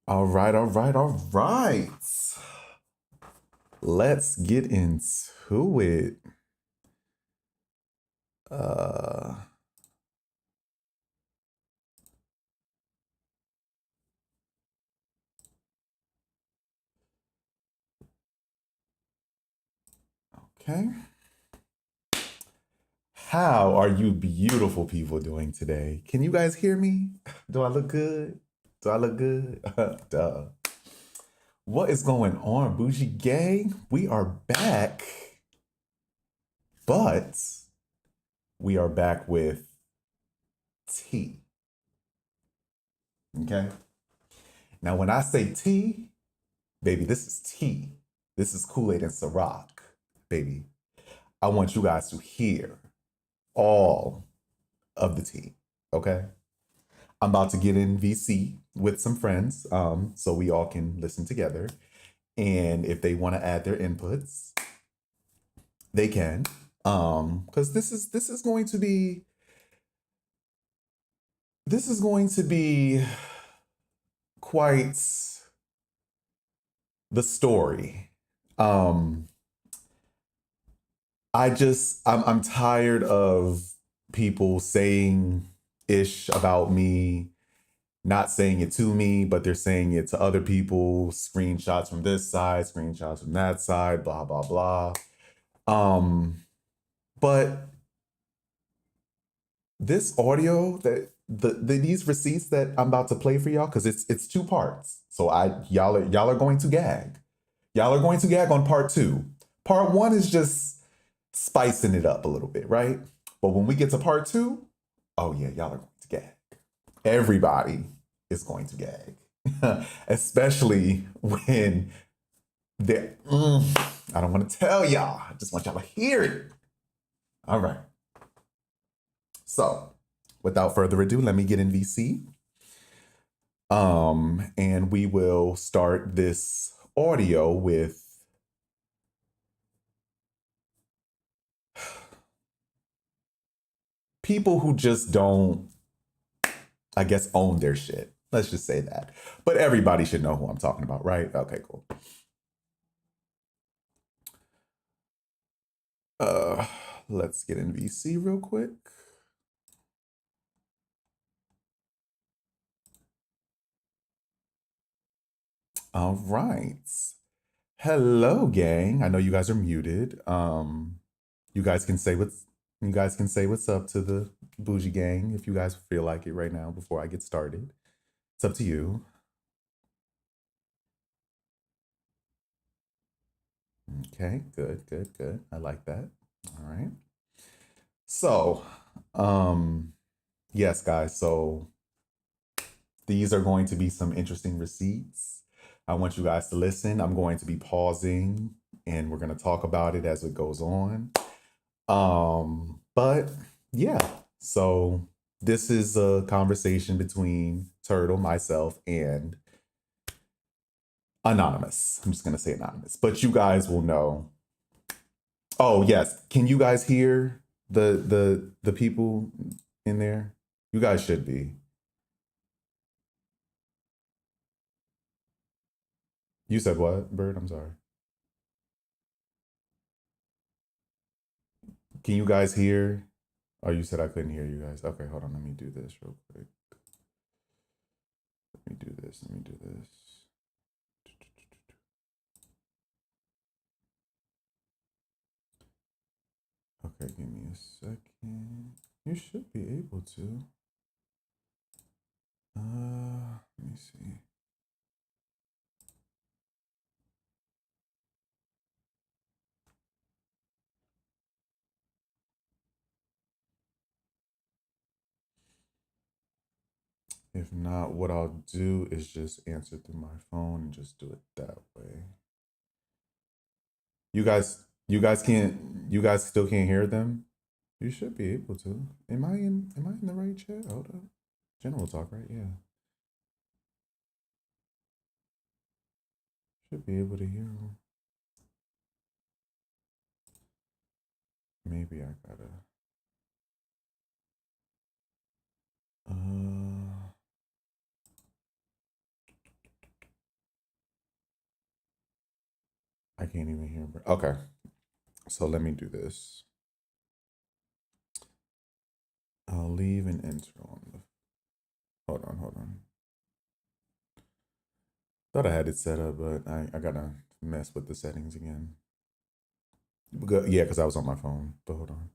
All right, all right, all right. Let's get into it. Uh okay. How are you beautiful people doing today? Can you guys hear me? Do I look good? Do I look good? Duh. What is going on, Bougie Gang? We are back, but we are back with tea. Okay. Now, when I say tea, baby, this is tea. This is Kool-Aid and Ciroc, baby. I want you guys to hear all of the tea. Okay. I'm about to get in VC with some friends, so we all can listen together. And if they want to add their inputs, they can. Because this is going to be quite the story. Um, I'm tired of people saying ish about me, not saying it to me, but they're saying it to other people, screenshots from this side, screenshots from that side, blah, blah, blah. Um, but this audio that these receipts that I'm about to play for y'all, because it's two parts. So y'all are going to gag. Y'all are going to gag on part two. Part one is just spicing it up a little bit, right? But when we get to part two, oh yeah, y'all are going to gag. Everybody is going to gag. Especially when they're I don't want to tell y'all. I just want y'all to hear it. All right. So without further ado, let me get in VC. And we will start this audio with people who just don't, I guess, own their shit. Let's just say that. But everybody should know who I'm talking about, right? Okay, cool. Uh, let's get in VC real quick. All right. Hello, gang. I know you guys are muted. You guys can say what's up to the Bougie Gang if you guys feel like it right now before I get started. It's up to you. Okay, good, good, good. I like that. All right. So, um, yes, guys. So these are going to be some interesting receipts. I want you guys to listen. I'm going to be pausing and we're going to talk about it as it goes on. But yeah, so this is a conversation between Turtle, myself, and Anonymous. I'm just gonna say Anonymous, but you guys will know. Oh yes, can you guys hear the people in there? You guys should be. You said what, Bird? I'm sorry. Can you guys hear? Oh, you said I couldn't hear you guys. Okay, hold on. Let me do this real quick. Let me do this. Let me do this. Okay, give me a second. You should be able to. Let me see. If not, what I'll do is just answer through my phone and just do it that way. You guys still can't hear them? You should be able to. Am I in the right chat? Hold up. General talk, right? Yeah. Should be able to hear them. Maybe I gotta. Uh, I can't even hear. Okay, so let me do this. I'll leave an intro on the. Hold on. Thought I had it set up, but I gotta mess with the settings again. Yeah, because I was on my phone. But hold on.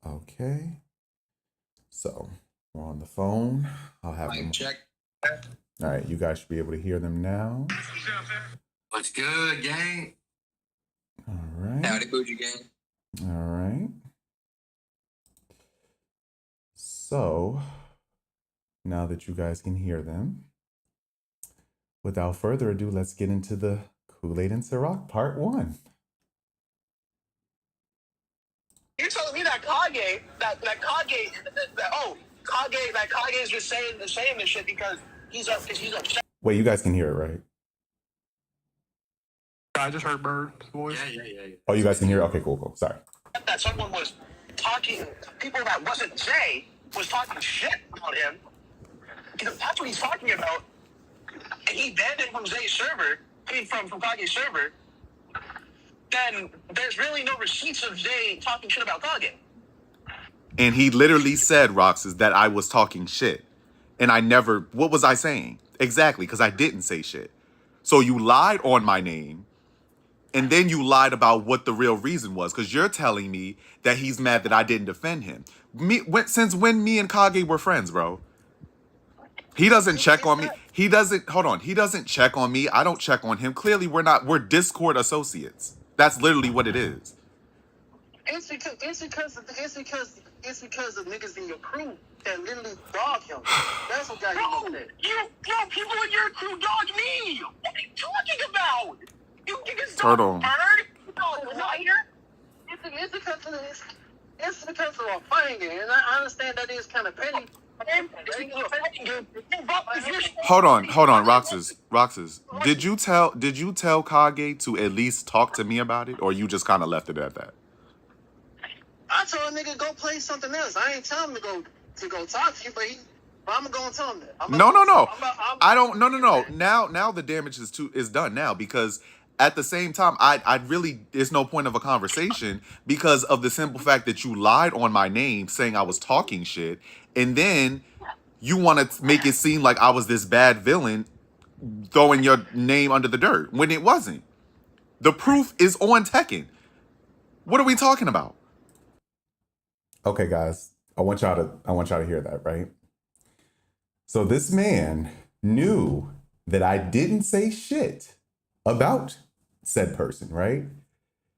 Okay. So we're on the phone. I'll have them. Check. All right, you guys should be able to hear them now. What's good, gang? All right. Howdy, BoujeeGangg. All right. So now that you guys can hear them, without further ado, let's get into the Kool-Aid and Ciroc Part 1. You're telling me that Kage is just saying this shit because he's upset. Wait, you guys can hear it, right? I just heard Bird's voice. Yeah. Oh, you guys can hear it? Okay, cool. Sorry. That someone was talking, people that wasn't Zay was talking shit about him. Because that's what he's talking about. And he banned him from Zay's server, from Kage's server. Then there's really no receipts of Zay talking shit about Kage. And he literally said, Roxas, that I was talking shit. And I never, what was I saying? Exactly, because I didn't say shit. So you lied on my name, and then you lied about what the real reason was, because you're telling me that he's mad that I didn't defend him. Since when me and Kage were friends, bro? He doesn't check on me. He doesn't check on me. I don't check on him. Clearly, we're Discord associates. That's literally what it is. It's because of niggas in your crew that literally dog him. That's what got him upset. People in your crew dog me. What are you talking about? You niggas Turtle. dog Bird? No, liar. It's because of a fighting game, and I understand that is kind of petty. Hold on, Roxas. Did you tell Kage to at least talk to me about it, or you just kind of left it at that? I told a nigga go play something else. I ain't tell him to go talk to you, but I'm gonna tell him that. No. I don't. No. Now the damage is done now, because at the same time, I really, there's no point of a conversation because of the simple fact that you lied on my name saying I was talking shit, and then you want to make it seem like I was this bad villain throwing your name under the dirt when it wasn't. The proof is on Tekken. What are we talking about? Okay, guys, I want y'all to hear that, right? So this man knew that I didn't say shit about said person, right?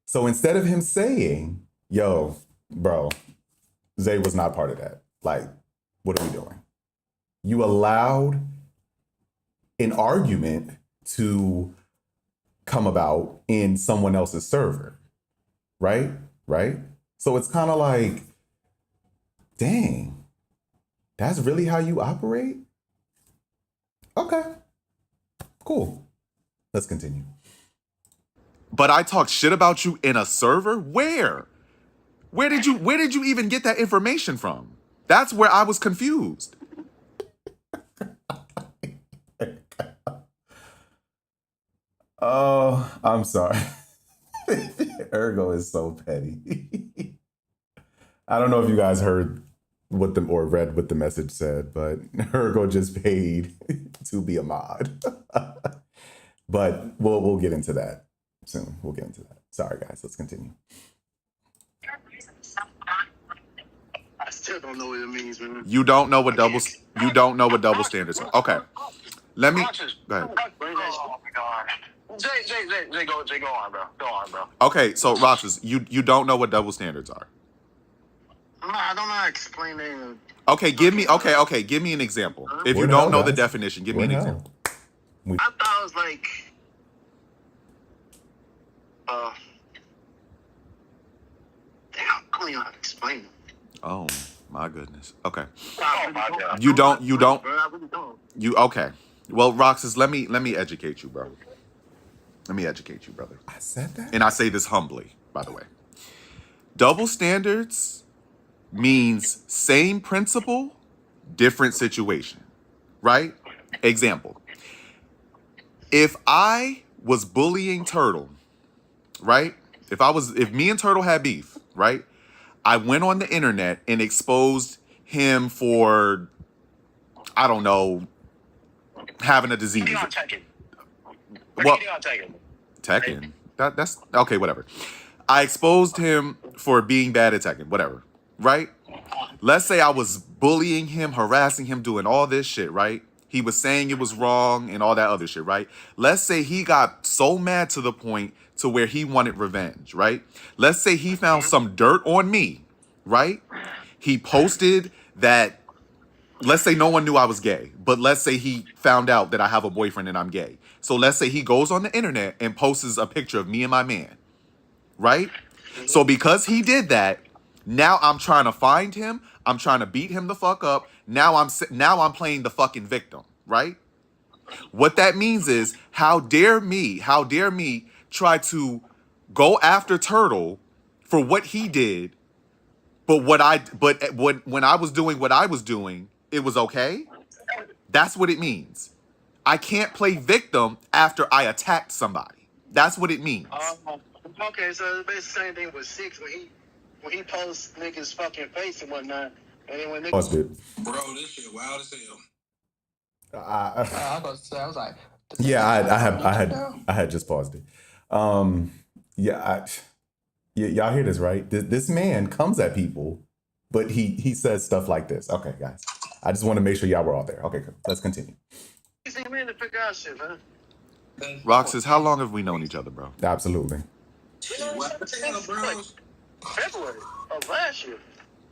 So instead of him saying, yo, bro, Zay was not part of that. Like, what are we doing? You allowed an argument to come about in someone else's server, right? So it's kind of like, dang, that's really how you operate? Okay, cool. Let's continue. But I talked shit about you in a server? Where? Where did you even get that information from? That's where I was confused. Oh, I'm sorry. Ergo is so petty. I don't know if you guys heard or read what the message said, but Ergo just paid to be a mod. But we'll get into that soon. We'll get into that. Sorry, guys. Let's continue. I still don't know what it means, man. You don't know what double standards are. Okay. Let me go ahead. Oh my god. Jay, go on, bro. Go on, bro. Okay, so Roxas, you don't know what double standards are. I don't know how to explain it. Okay, give me an example. If you don't know the definition, give me an example. I thought it was like damn, I don't even know how to explain it. Oh my goodness. Okay. Oh my god. You don't I really don't. okay. Well, Roxas, let me educate you, bro. Let me educate you, brother. I said that? And I say this humbly, by the way. Double standards means same principle, different situation. right? Example. If I was bullying Turtle, right? If me and Turtle had beef, right? I went on the internet and exposed him for, I don't know, having a disease. Cheating on Tekken. Or Well, cheating on Tekken. Tekken. That's okay, whatever. I exposed him for being bad at Tekken, whatever, right? Let's say I was bullying him, harassing him, doing all this shit, right? He was saying it was wrong and all that other shit, right? Let's say he got so mad to the point to where he wanted revenge, right? Let's say he found some dirt on me, right? He posted that, let's say no one knew I was gay, but let's say he found out that I have a boyfriend and I'm gay. So let's say he goes on the internet and posts a picture of me and my man, right? So because he did that, now I'm trying to find him. I'm trying to beat him the fuck up. Now I'm playing the fucking victim, right? What that means is, how dare me try to go after Turtle for what he did, but when I was doing what I was doing, it was okay? That's what it means. I can't play victim after I attacked somebody. That's what it means. Okay, so it's basically the same thing with Six when he posts niggas' fucking face and whatnot, and then when niggas Paused it. Bro, this shit wild as hell. I was about to say, I was like, Yeah, I had just paused it. Y'all hear this, right? This man comes at people, but he says stuff like this. Okay, guys, I just want to make sure y'all were all there. Okay, cool. Let's continue. see men to figure out shit, man. Roxas, how long have we known each other, bro? Absolutely. What the hell, bro? February of last year.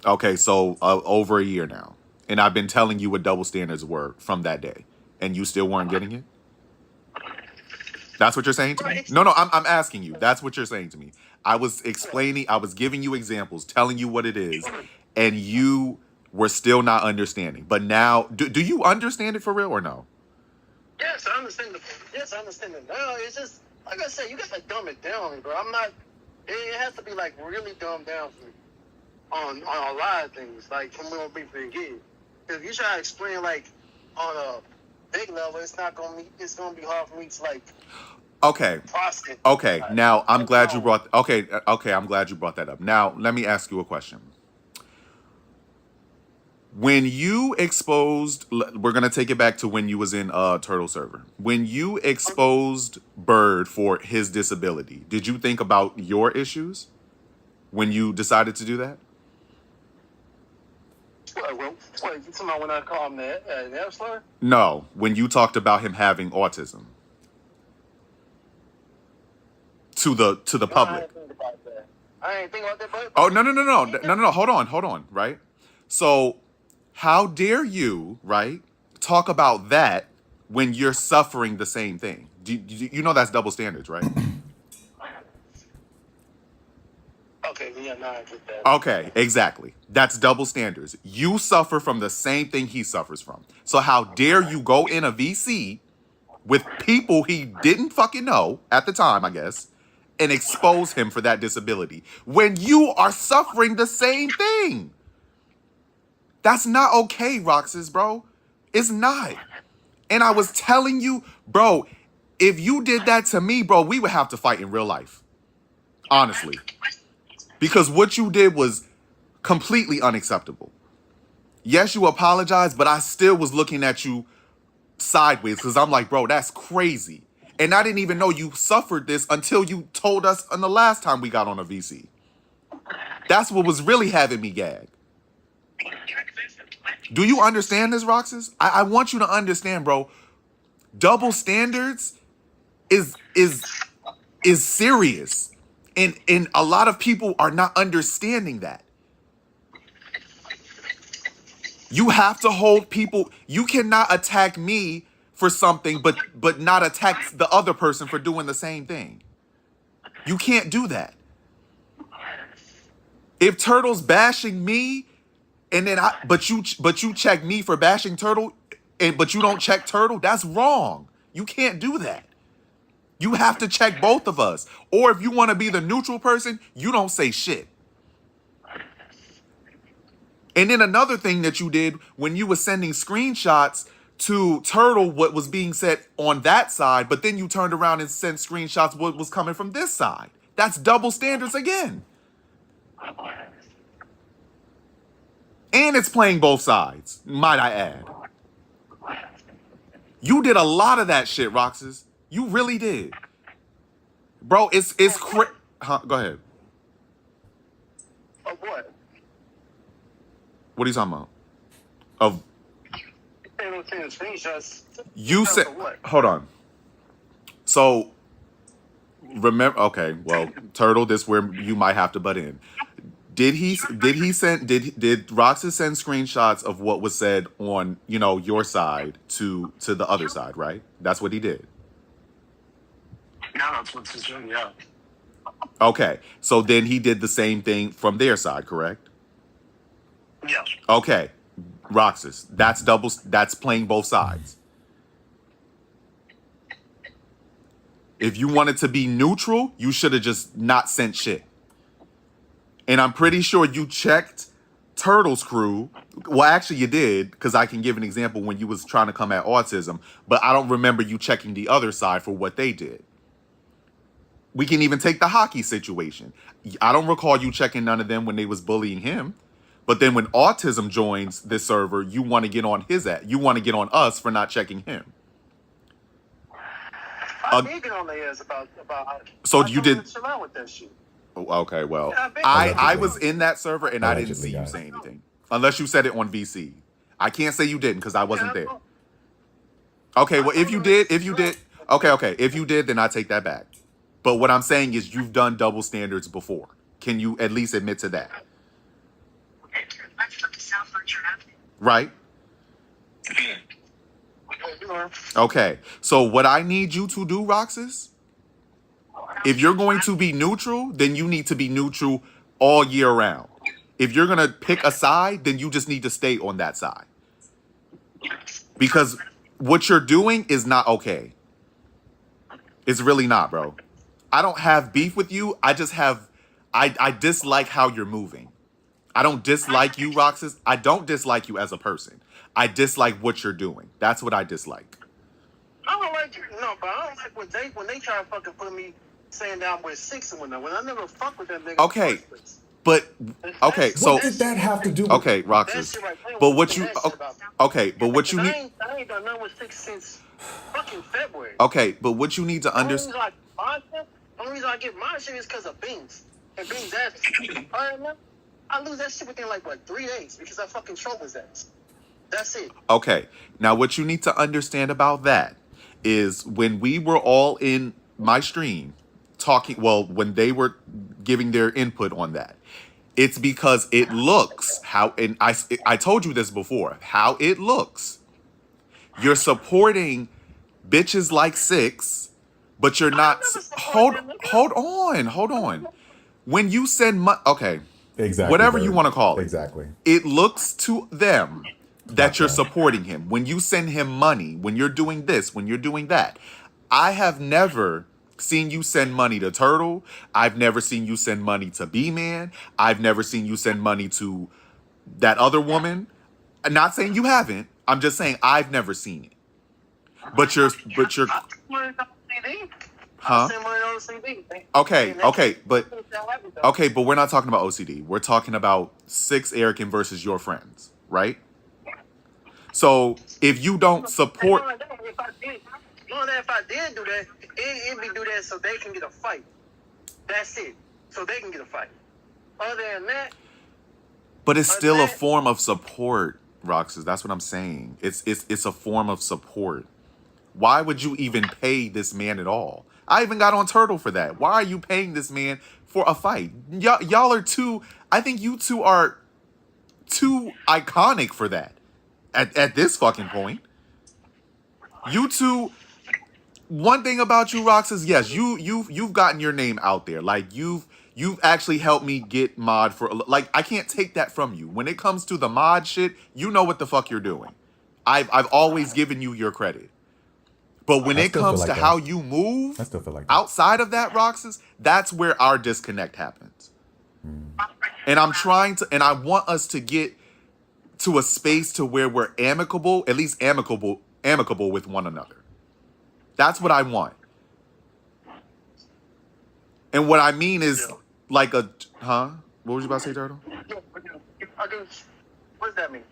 Okay, so over a year now, and I've been telling you what double standards were from that day, and you still weren't getting it. That's what you're saying to me? No, I'm asking you. That's what you're saying to me. I was explaining, I was giving you examples, telling you what it is, and you were still not understanding. But now, do you understand it for real or no? Yes, I understand it now. It's just, like I said, you gotta dumb it down, bro. It has to be like really dumbed down for me on a lot of things, like from when we begin. If you try to explain like on a big level, it's gonna be hard for me to like. Okay. Process. Okay. Now I'm glad you brought. Okay. I'm glad you brought that up. Now let me ask you a question. When you exposed, we're gonna take it back to when you was in Turtle server. When you exposed Bird for his disability, did you think about your issues when you decided to do that? What you talking about when I call him that slur? No, when you talked about him having autism to the public. I ain't think about that. But Oh no! Hold on, right? So, how dare you, right, talk about that when you're suffering the same thing? You know that's double standards, right? Okay, yeah, no, I get that. Okay, exactly. That's double standards. You suffer from the same thing he suffers from. So how dare you go in a VC with people he didn't fucking know at the time, I guess, and expose him for that disability when you are suffering the same thing? That's not okay, Roxas, bro. It's not. And I was telling you, bro, if you did that to me, bro, we would have to fight in real life. Honestly. Because what you did was completely unacceptable. Yes, you apologized, but I still was looking at you sideways because I'm like, bro, that's crazy. And I didn't even know you suffered this until you told us on the last time we got on a VC. That's what was really having me gag. Do you understand this, Roxas? I want you to understand, bro. Double standards is serious. And a lot of people are not understanding that. You have to hold people. You cannot attack me for something, but not attack the other person for doing the same thing. You can't do that. If Turtle's bashing me, and then but you check me for bashing Turtle, but you don't check Turtle, that's wrong. You can't do that. You have to check both of us. Or if you want to be the neutral person, you don't say shit. And then another thing that you did when you were sending screenshots to Turtle what was being said on that side, but then you turned around and sent screenshots what was coming from this side. That's double standards again. And it's playing both sides, might I add. You did a lot of that shit, Roxas. You really did. Bro, it's huh? Go ahead. Of what? What are you talking about? Of Screenshots. you said What? hold on. So remember, okay, well, Turtle, this where you might have to butt in. Did Roxas send screenshots of what was said on, your side to the other side, right? That's what he did. No, that's what's his name, yeah. Okay. So then he did the same thing from their side, correct? Yes. Okay. Roxas, that's playing both sides. If you wanted to be neutral, you should have just not sent shit. And I'm pretty sure you checked Turtle's crew. Well, actually you did, because I can give an example when you was trying to come at autism, but I don't remember you checking the other side for what they did. We can even take the hockey situation. I don't recall you checking none of them when they was bullying him. But then when autism joins this server, you want to get on you want to get on us for not checking him. I did get on their ass about So you did chill out with that shit. Okay, well, Yeah, I was in that server and I didn't see you guys. say anything. Unless you said it on VC. I can't say you didn't because I wasn't there. Okay, well, if you did, okay. If you did, then I take that back. But what I'm saying is you've done double standards before. Can you at least admit to that? Right? Okay, so what I need you to do, Roxas, if you're going to be neutral, then you need to be neutral all year round. If you're going to pick a side, then you just need to stay on that side. Because what you're doing is not okay. It's really not, bro. I don't have beef with you. I just have, I dislike how you're moving. I don't dislike you, Roxas. I don't dislike you as a person. I dislike what you're doing. That's what I dislike. I don't like but I don't like when they try to fucking put me saying that I'm with 6 and whatnot. When I never fuck with them niggas. Okay, but okay, so what did that have to do with? Okay, Roxas, but what you okay, but what you need? I ain't done nothing with 6 since fucking February. Okay, but what you need to understand. The only reason I get my shit is because of Beans and Beans ass. I lose that shit within 3 days because I fucking troll his ass. That's it. Okay, now what you need to understand about that is when we were all in my stream talking, when they were giving their input on that, it's because it looks and I told you this before, how it looks. You're supporting bitches like 6, but you're not. Hold on. When you send money, okay, exactly, whatever you want to call it, exactly, it looks to them that you're supporting him. When you send him money, when you're doing this, when you're doing that. I have never seen you send money to Turtle. I've never seen you send money to B-Man. I've never seen you send money to that other woman. I'm not saying you haven't. I'm just saying I've never seen it. But you're huh? Okay, but we're not talking about OCD. We're talking about 6 Erican versus your friends, right? So if you don't support, if I did do that, it'd be do that so they can get a fight. That's it. So they can get a fight. Other than that, but it's still a form of support, Roxas. That's what I'm saying. It's a form of support. Why would you even pay this man at all? I even got on Turtle for that. Why are you paying this man for a fight? Y'all are too. I think you two are too iconic for that. At this fucking point, you two. One thing about you, Roxas, yes, you've gotten your name out there. Like you've actually helped me get mod for. Like I can't take that from you. When it comes to the mod shit, you know what the fuck you're doing. I've always given you your credit. But when it comes to how you move, I still feel like that. Outside of that, Roxas, that's where our disconnect happens. And I'm trying to, and I want us to get to a space to where we're amicable, at least amicable amicable with one another. That's what I want. And what I mean is like a, huh? What was you about to say, Turtle? What does that mean?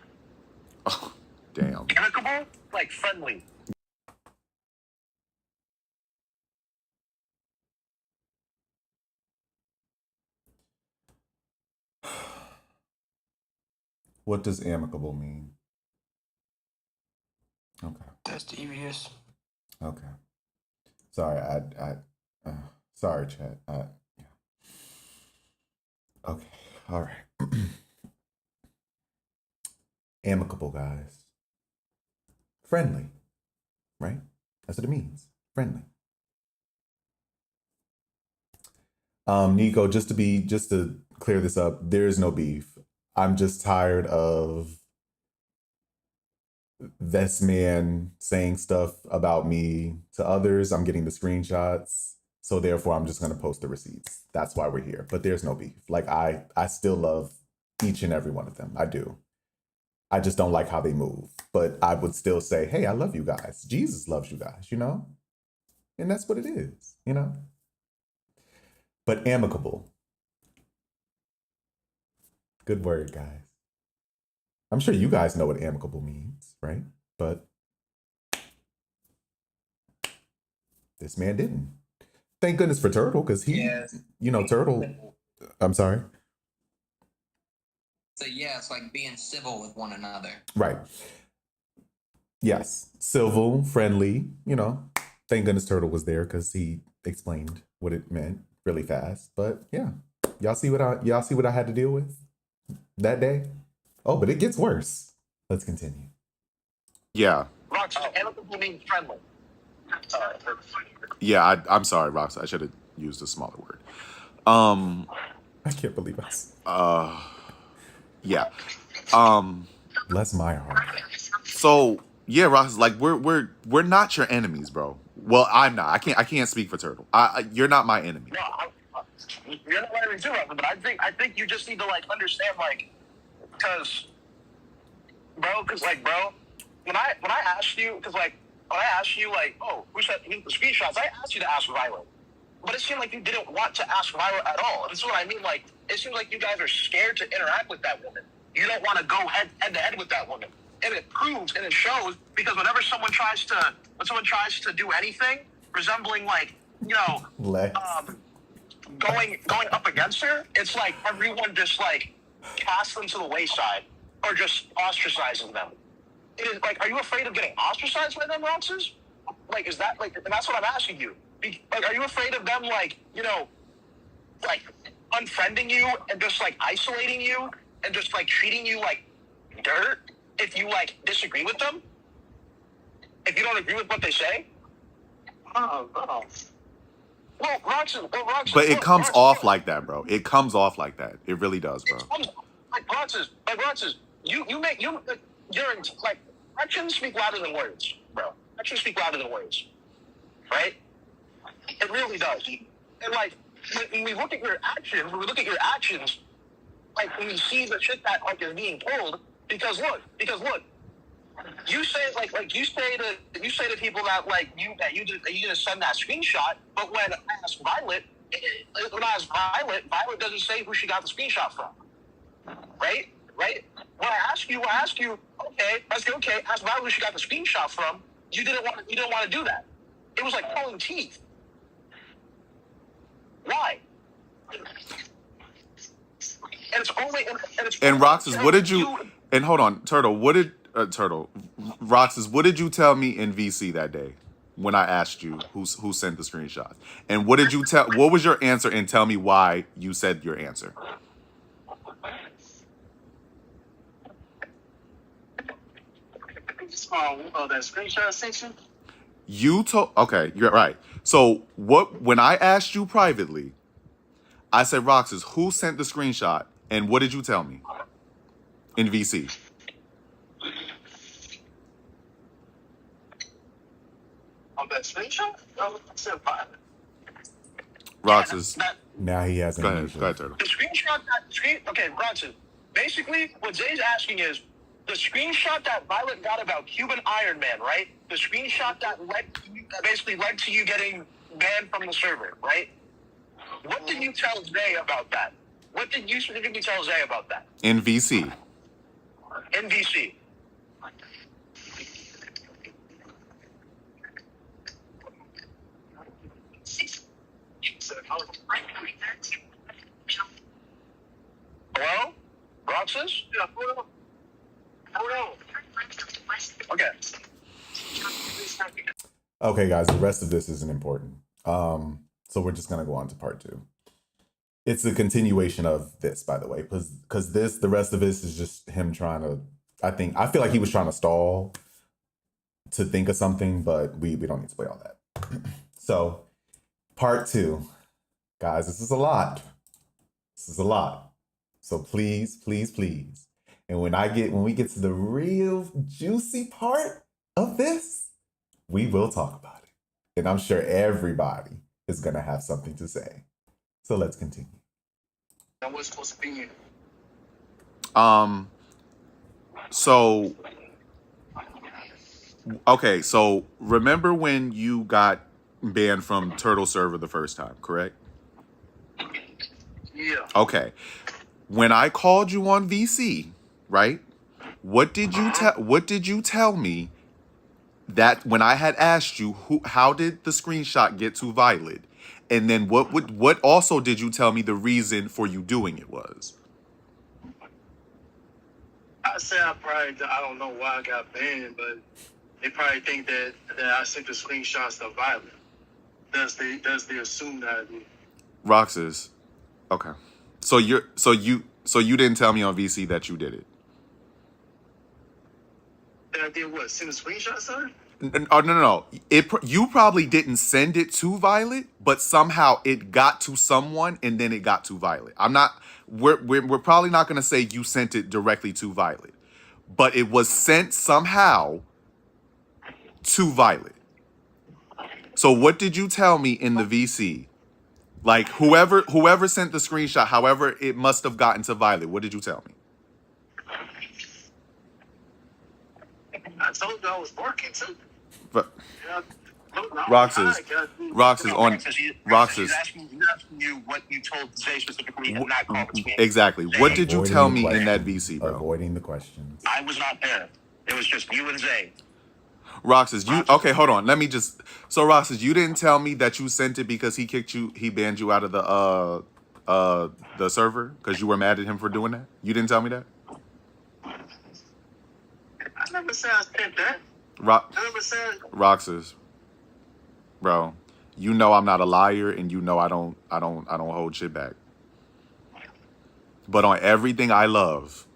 Oh, damn. Amicable, like friendly. What does amicable mean? Okay. That's devious. Okay. Sorry, sorry, chat. Yeah. Okay. All right. Amicable, guys. Friendly, right? That's what it means. Friendly. Nico, just to clear this up, there is no beef. I'm just tired of this man saying stuff about me to others. I'm getting the screenshots. So therefore I'm just gonna post the receipts. That's why we're here. But there's no beef. Like I still love each and every one of them. I do. I just don't like how they move. But I would still say, hey, I love you guys. Jesus loves you guys, you know? And that's what it is, you know? But amicable. Good word, guys. I'm sure you guys know what amicable means, right? But this man didn't. Thank goodness for Turtle, because he, you know, Turtle, I'm sorry. So yeah, it's like being civil with one another. Right. Yes. Civil, friendly, you know. Thank goodness Turtle was there because he explained what it meant really fast. But yeah. Y'all see what I had to deal with that day? Oh, but it gets worse. Let's continue. Yeah. Rox, amicable means friendly. Yeah, I'm sorry, Rox. I should have used a smaller word. I can't believe us. Yeah. Bless my heart. So yeah, Rox, like we're not your enemies, bro. Well, I'm not. I can't speak for Turtle. You're not my enemy. No, you're not my enemy too, Rox, but I think you just need to like understand, like, because when I asked you, like, oh, who sent me the screenshots? I asked you to ask Violet, but it seemed like you didn't want to ask Violet at all. This is what I mean. Like, it seems like you guys are scared to interact with that woman. You don't want to go head to head with that woman, and it proves and it shows because whenever someone tries to do anything resembling, like, you know, going up against her, it's like everyone just like casts them to the wayside or just ostracizing them. It is like, are you afraid of getting ostracized by them, Roxas? Like, is that like? And that's what I'm asking you. Like, are you afraid of them, like, you know, like unfriending you and just like isolating you and just like treating you like dirt if you like disagree with them? If you don't agree with what they say? Oh. Well, Roxas, but it comes off like that, bro. It comes off like that. It really does, bro. Like Roxas, you you're like, actions speak louder than words, bro. Actions speak louder than words, right? It really does. And like, when we look at your actions, like when we see the shit that like is being told, because look, you say you say to people that like you just send that screenshot, but when I ask Violet, Violet doesn't say who she got the screenshot from, right? When I ask you, okay, ask Violet who she got the screenshot from. You didn't want to do that. It was like pulling teeth. Why? And Roxas, what did you? And hold on, Turtle. What did Roxas? What did you tell me in VC that day when I asked you who sent the screenshots? And what did you tell? What was your answer? And tell me why you said your answer. That screenshot section. Okay, you're right. So when I asked you privately, I said, Roxas, who sent the screenshot? And what did you tell me in VC? On that screenshot? I said Violet. Roxas. Now he has an Go ahead, Turtle. The screenshot okay, Roxas. Basically, what Zay's asking is, The screenshot that Violet got about Cuban Iron Man, right? The screenshot that basically led to you getting banned from the server, right? What did you tell Zay about that? What did you specifically tell Zay about that? In VC. In VC. Hello? Roxas? Yeah, hold on. Okay. Okay, guys, the rest of this isn't important. So we're just gonna go on to part 2. It's the continuation of this, by the way, because the rest of this is just him trying to. I feel like he was trying to stall to think of something, but we don't need to play all that. So, part 2, guys, this is a lot. This is a lot. So please, please, please. And when we get to the real juicy part of this, we will talk about it. And I'm sure everybody is gonna have something to say. So let's continue. That was supposed to be you. So okay, so remember when you got banned from Turtle server the first time, correct? Yeah. Okay. When I called you on VC, right? What did you tell me that when I had asked you how did the screenshot get to Violet? And then what also did you tell me the reason for you doing it was? I said I don't know why I got banned, but they probably think that I sent the screenshots to Violet. Does they assume that I did? Roxas. Okay. So you didn't tell me on VC that you did it. That I did what? Send a screenshot, sir? No. You probably didn't send it to Violet, but somehow it got to someone and then it got to Violet. We're probably not going to say you sent it directly to Violet, but it was sent somehow to Violet. So what did you tell me in the VC? Like whoever sent the screenshot, however it must have gotten to Violet, what did you tell me? I told you I was working too. But Yeah, Roxas He's asking you what you told Zay specifically and not call the screen. Exactly. What did you tell me in that questions. VC, bro? Avoiding the questions. I was not there. It was just you and Zay. Roxas, okay, hold on. So Roxas, you didn't tell me that you sent it because he banned you out of the server because you were mad at him for doing that? You didn't tell me that? I never said I sent that. I never said. Roxas, bro, you know I'm not a liar, and you know I don't hold shit back. But on everything I love,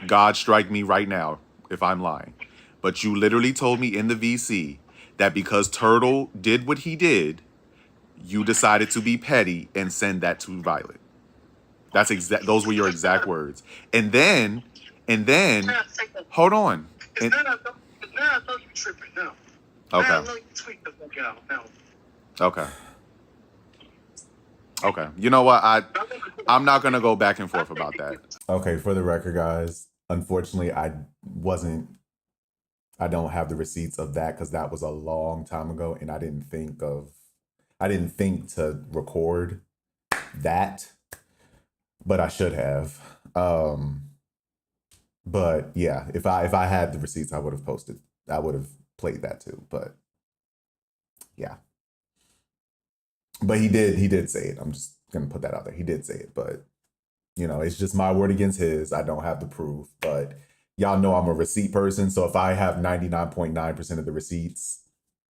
God strike me right now if I'm lying. But you literally told me in the VC that because Turtle did what he did, you decided to be petty and send that to Violet. Those were your exact words. And then, hold on. Now I know you tripping now. Okay. Now I know you tweet the fuck out now. Okay. You know what? I'm not gonna go back and forth about that. Okay, for the record, guys, unfortunately, I don't have the receipts of that because that was a long time ago, and I didn't think to record that, but I should have. But yeah, if I had the receipts, I would have played that too. But yeah. But he did say it. I'm just gonna put that out there. He did say it, but it's just my word against his. I don't have the proof, but y'all know I'm a receipt person. So if I have 99.9% of the receipts,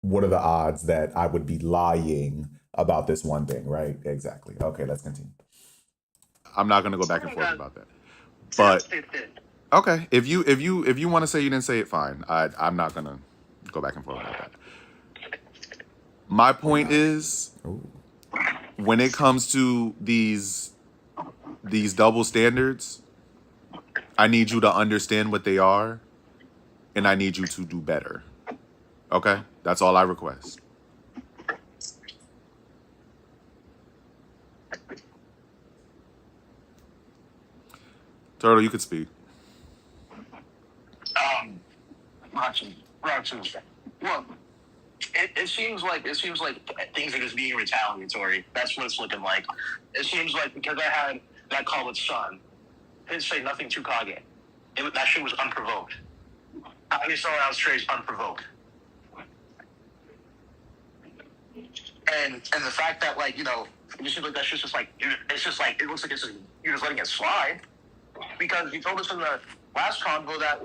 what are the odds that I would be lying about this one thing, right? Exactly. Okay, let's continue. I'm not gonna go back and forth about that. But okay, if you want to say you didn't say it, fine. I'm not gonna go back and forth about that. My point is, when it comes to these double standards, I need you to understand what they are, and I need you to do better. Okay? That's all I request. Turtle, you could speak. Roxas. Well, it seems like things are just being retaliatory. That's what it's looking like. It seems like because I had that call with Sun, I didn't say nothing to Kage. That shit was unprovoked. I saw out straight unprovoked. And the fact that it seems like that shit's just like it's just like it looks like you're just letting it slide. Because you told us in the last convo that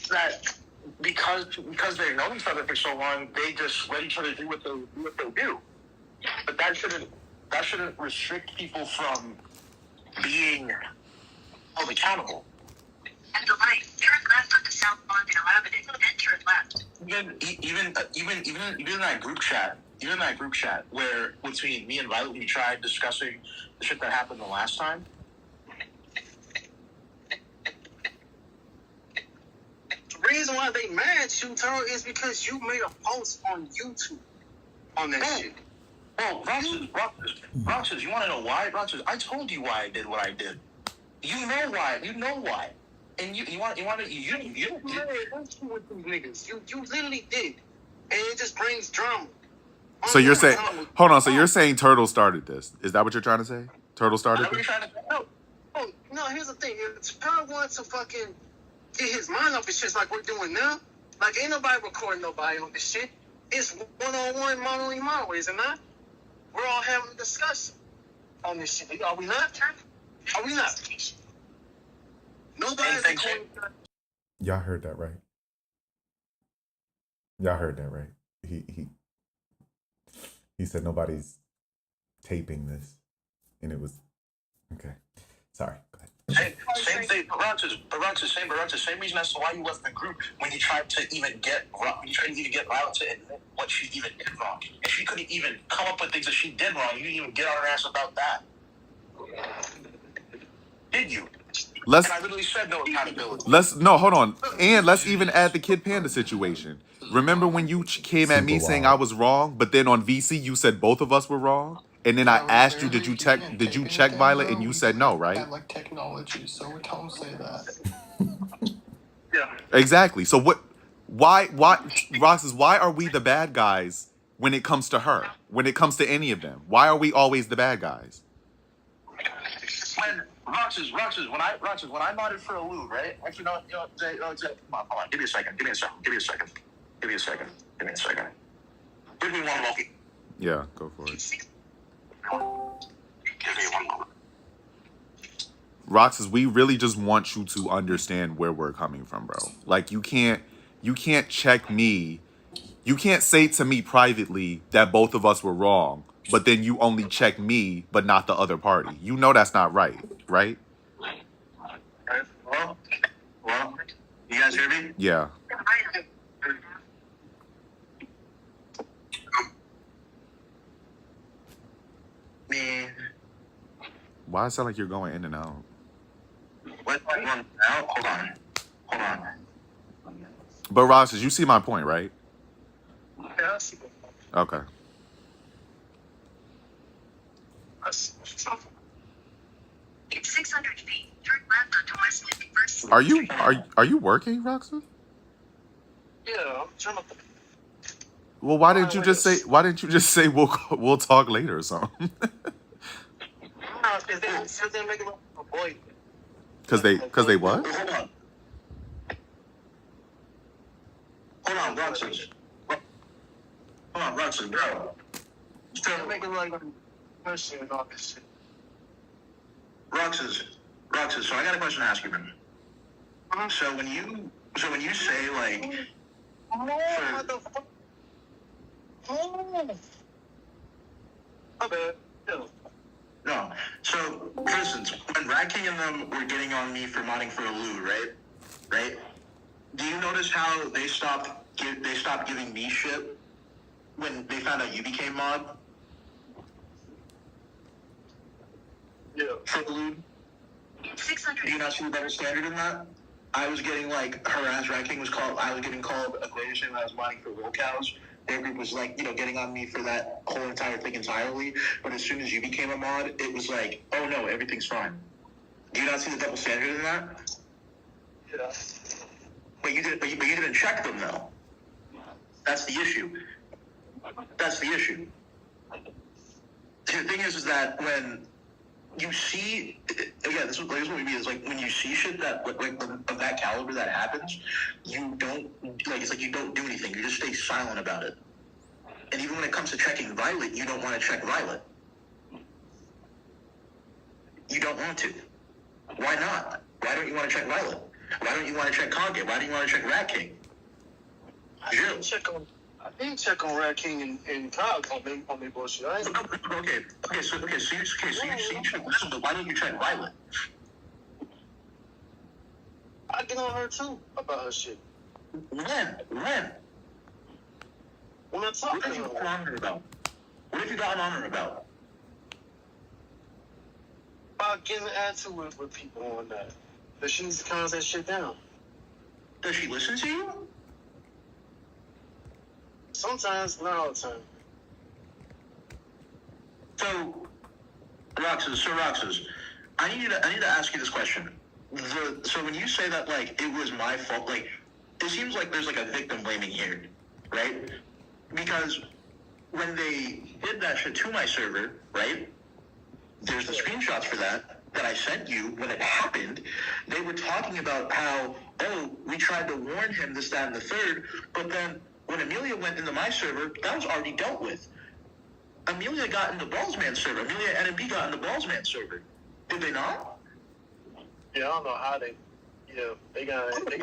that because they've known each other for so long, they just let each other do what they do. But that shouldn't restrict people from being held accountable. And the light, turn left on the southbound in 11, then turn left. Even in that group chat, where between me and Violet we tried discussing the shit that happened the last time. The reason why they mad you, Taro, is because you made a post on YouTube on that shit. Oh, Roxas, you want to know why? Roxas, I told you why I did what I did. You know why. And you literally did, and it just brings drama. So you're saying, hold on. So you're saying Turtle started this? Is that what you're trying to say? Turtle started this? No, here's the thing. If Turtle wants to fucking get his mind off his shit like we're doing now, like ain't nobody recording nobody on this shit. It's one-on-one, mono, is it not? We're all having a discussion on this shit. Are we not? Are we not? Nobody's recording. Y'all heard that right? Y'all heard that right? He said nobody's taping this, and it was okay. Sorry. Go ahead. Same thing, Roxas, same reason as to why you left the group when you tried to even get Violet to admit what she even did wrong. And she couldn't even come up with things that she did wrong. You didn't even get on her ass about that. Did you? And I literally said no accountability. Hold on. And let's even add the Kid Panda situation. Remember when you came at me saying I was wrong, but then on VC you said both of us were wrong? And then I asked you, did you check Violet? And you said no, right? Like technology, so don't say that. Yeah. Exactly. So why, Roxas, why are we the bad guys when it comes to her? When it comes to any of them? Why are we always the bad guys? When Roxas, when I nodded for a loo, right? Actually, no, Jay, come on, hold on. Give me a second. Give me one moment. Yeah, go for it. Give me one moment. Roxas, we really just want you to understand where we're coming from, bro. Like you can't check me. You can't say to me privately that both of us were wrong, but then you only check me, but not the other party. You know that's not right, right? Well, you guys hear me? Yeah. Man. Why does it sound like you're going in and out? What? Hold on. But Roxas, you see my point, right? Yeah, I see. Okay. It's 600 feet. Turn left onto West 51st. Are you working, Roxas? Yeah, I'm trying to. Well, why didn't you just say we'll talk later or something? Because they make it a boy. Because they what? Hold on, Roxas. Bro. They're making like a person and all this shit. Roxas, so I got a question to ask you, man. So when you say like What the fuck? Oh. My bad. Yeah. no. So for instance, when Rat King and them were getting on me for modding for a loo, right? Do you notice how they stopped giving me shit when they found out you became mod? Yeah. For the loo? 600 Do you not see the double standard in that? I was getting like harassed. Rat King was called. I was getting called a greatest when I was modding for roll cows. Their group was like, getting on me for that whole entire thing entirely. But as soon as you became a mod, it was like, oh no, everything's fine. Do you not see the double standard in that? Yeah. But you didn't check them though. That's the issue. That's the issue. The thing is that when you see, again, this is what we mean. Is like when you see shit that like of that caliber that happens, you don't like. It's like you don't do anything. You just stay silent about it. And even when it comes to checking Violet, you don't want to check Violet. You don't want to. Why not? Why don't you want to check Violet? Why don't you want to check Conga? Why do you want to check Rat King? I didn't check on Rat King and Cog on their bullshit. Okay. So you check this, but why don't you check Violet? I get on her too about her shit. When? When I talk What to have you her. gotten on her about? What have you gotten on her about? About getting an attitude with people on that. That she needs to calm that shit down. Does she listen to you? Sometimes, not all the time. So, Roxas, I need to ask you this question. So when you say that like it was my fault, like it seems like there's like a victim blaming here, right? Because when they did that shit to my server, right? There's the screenshots for that I sent you when it happened. They were talking about how, oh, we tried to warn him, this, that, and the third, but then when Amelia went into my server, that was already dealt with. Amelia got in the Ballsman server. Amelia and NB got in the Ballsman server. Did they not? Yeah, I don't know how they. Yeah, they got. Look.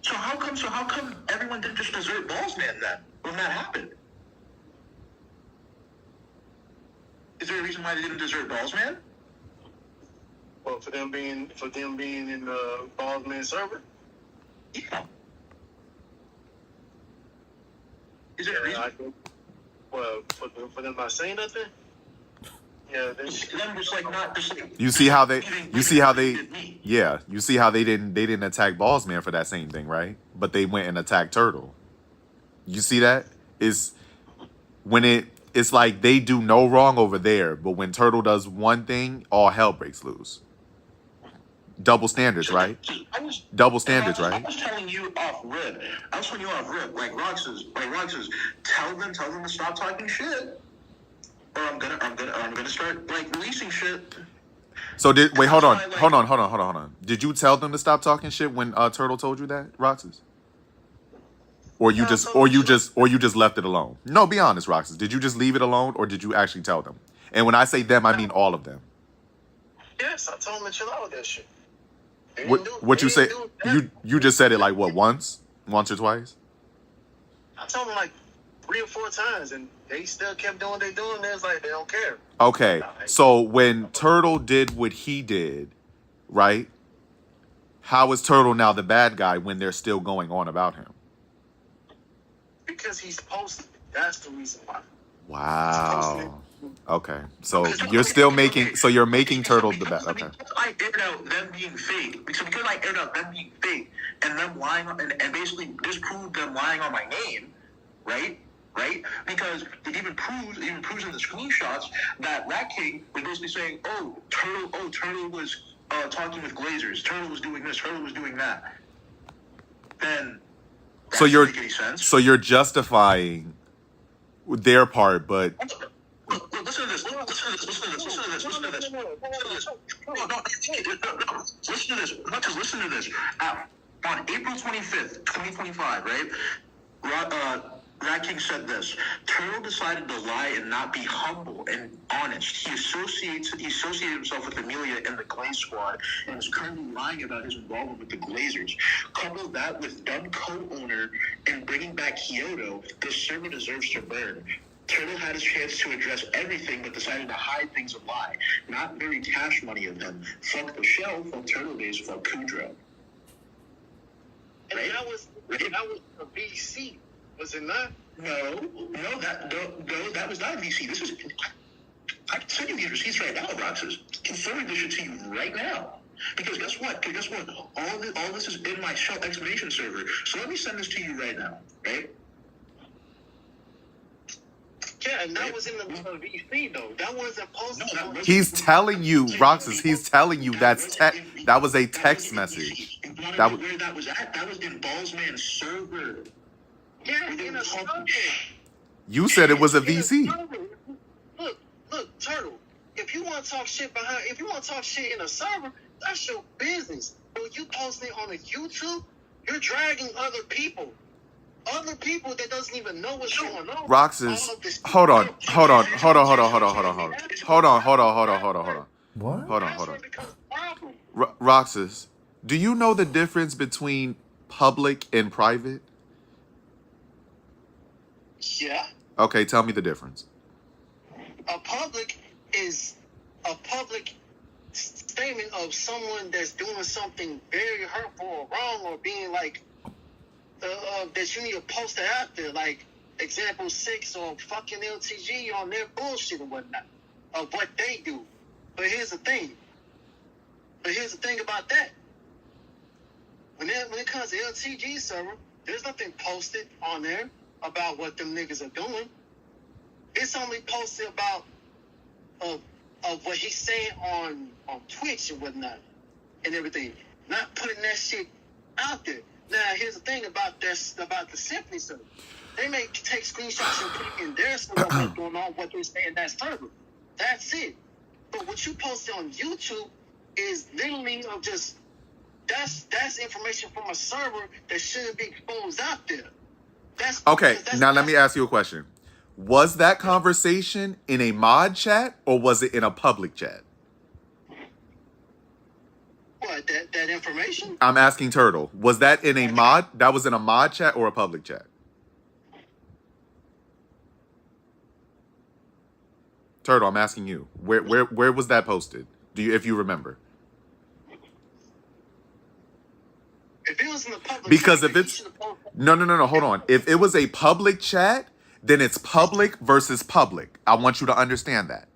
So how come everyone didn't just desert Ballsman then when that happened? Is there a reason why they didn't desert Ballsman? Well, for them being in the Ballsman server. Yeah. Is there a reason? Well, for them not saying nothing. Yeah, they them just like not just like. You see how they didn't attack Ballsman for that same thing, right? But they went and attacked Turtle. You see that? It's like they do no wrong over there, but when Turtle does one thing, all hell breaks loose. Double standards, right? Double standards, right? I was telling you off rip. Like Roxas, tell them to stop talking shit. Or I'm gonna start like releasing shit. So hold on. Did you tell them to stop talking shit when Turtle told you that, Roxas? Or you just left it alone? No, be honest, Roxas. Did you just leave it alone, or did you actually tell them? And when I say them, I mean all of them. Yes, I told them to chill out with that shit. What you say? You just said it like what, once or twice? I told them like 3 or 4 times, and they still kept doing what they doing. It's like they don't care. Okay, so when Turtle did what he did, right? How is Turtle now the bad guy when they're still going on about him? Because he's posted. That's the reason why. Wow. Okay, so you're making Turtle the bad. Okay. I aired out them being fake. Because I aired out them being fake and them lying and basically disproved them lying on my name, right? Right? Because it even proves in the screenshots that Rat King was basically saying, Turtle was talking with Glazers. Turtle was doing this. Turtle was doing that. Then that doesn't make any sense. So you're justifying their part, but Look, listen to this. No, listen to this. On April 25th, 2025, right? Rat King said this. Turtle decided to lie and not be humble and honest. He associated himself with Amelia and the Glaze Squad and is currently lying about his involvement with the Glazers. Couple that with dumb co-owner and bringing back Kyoto, this server deserves to burn. Turtle had his chance to address everything, but decided to hide things and lie. Not very cash money of him. Fuck the shell, fuck Turtle Days, fuck Kudro. And that was a VC, was it not? No, that was not VC. This is. I can send you these receipts right now, Roxas. Confirming this shit to you right now. Because guess what? All this is in my shell explanation server. So let me send this to you right now, right? Yeah, and that was in the VC though. That wasn't posted. he's telling you, Roxas. He's telling you that was a text message. That was, where that was at? That was in Ballsman's server. Yeah, in a server. you said it was a In VC. server. Look, Turtle. If you want to talk shit in a server, that's your business. But you posting it on a YouTube, you're dragging other people that doesn't even know what's going on. Roxas, All of this- hold on. What? Hold on. That's where it becomes a problem. Roxas, do you know the difference between public and private? Yeah. Okay, tell me the difference. A public is a public statement of someone that's doing something very hurtful or wrong or being like that you need to post it out there, like example 6 or fucking LTG on their bullshit or whatnot of what they do. But here's the thing about that. When it comes to LTG server, there's nothing posted on there about what them niggas are doing. It's only posted about of what he's saying on Twitch and whatnot and everything. Not putting that shit out there. Now here's the thing about the Symphony server. They may take screenshots and put it in their server what's going on, what they say in that server. That's it. But what you posted on YouTube is literally of just that's information from a server that shouldn't be exposed out there. Okay, now let me ask you a question. Was that conversation in a mod chat or was it in a public chat? What, that information? I'm asking Turtle. Was that in a mod? That was in a mod chat or a public chat? Turtle, I'm asking you. Where was that posted? If you remember? If it was in the public Because chat, if it's no, hold on. If it was a public chat, then it's public versus public. I want you to understand that.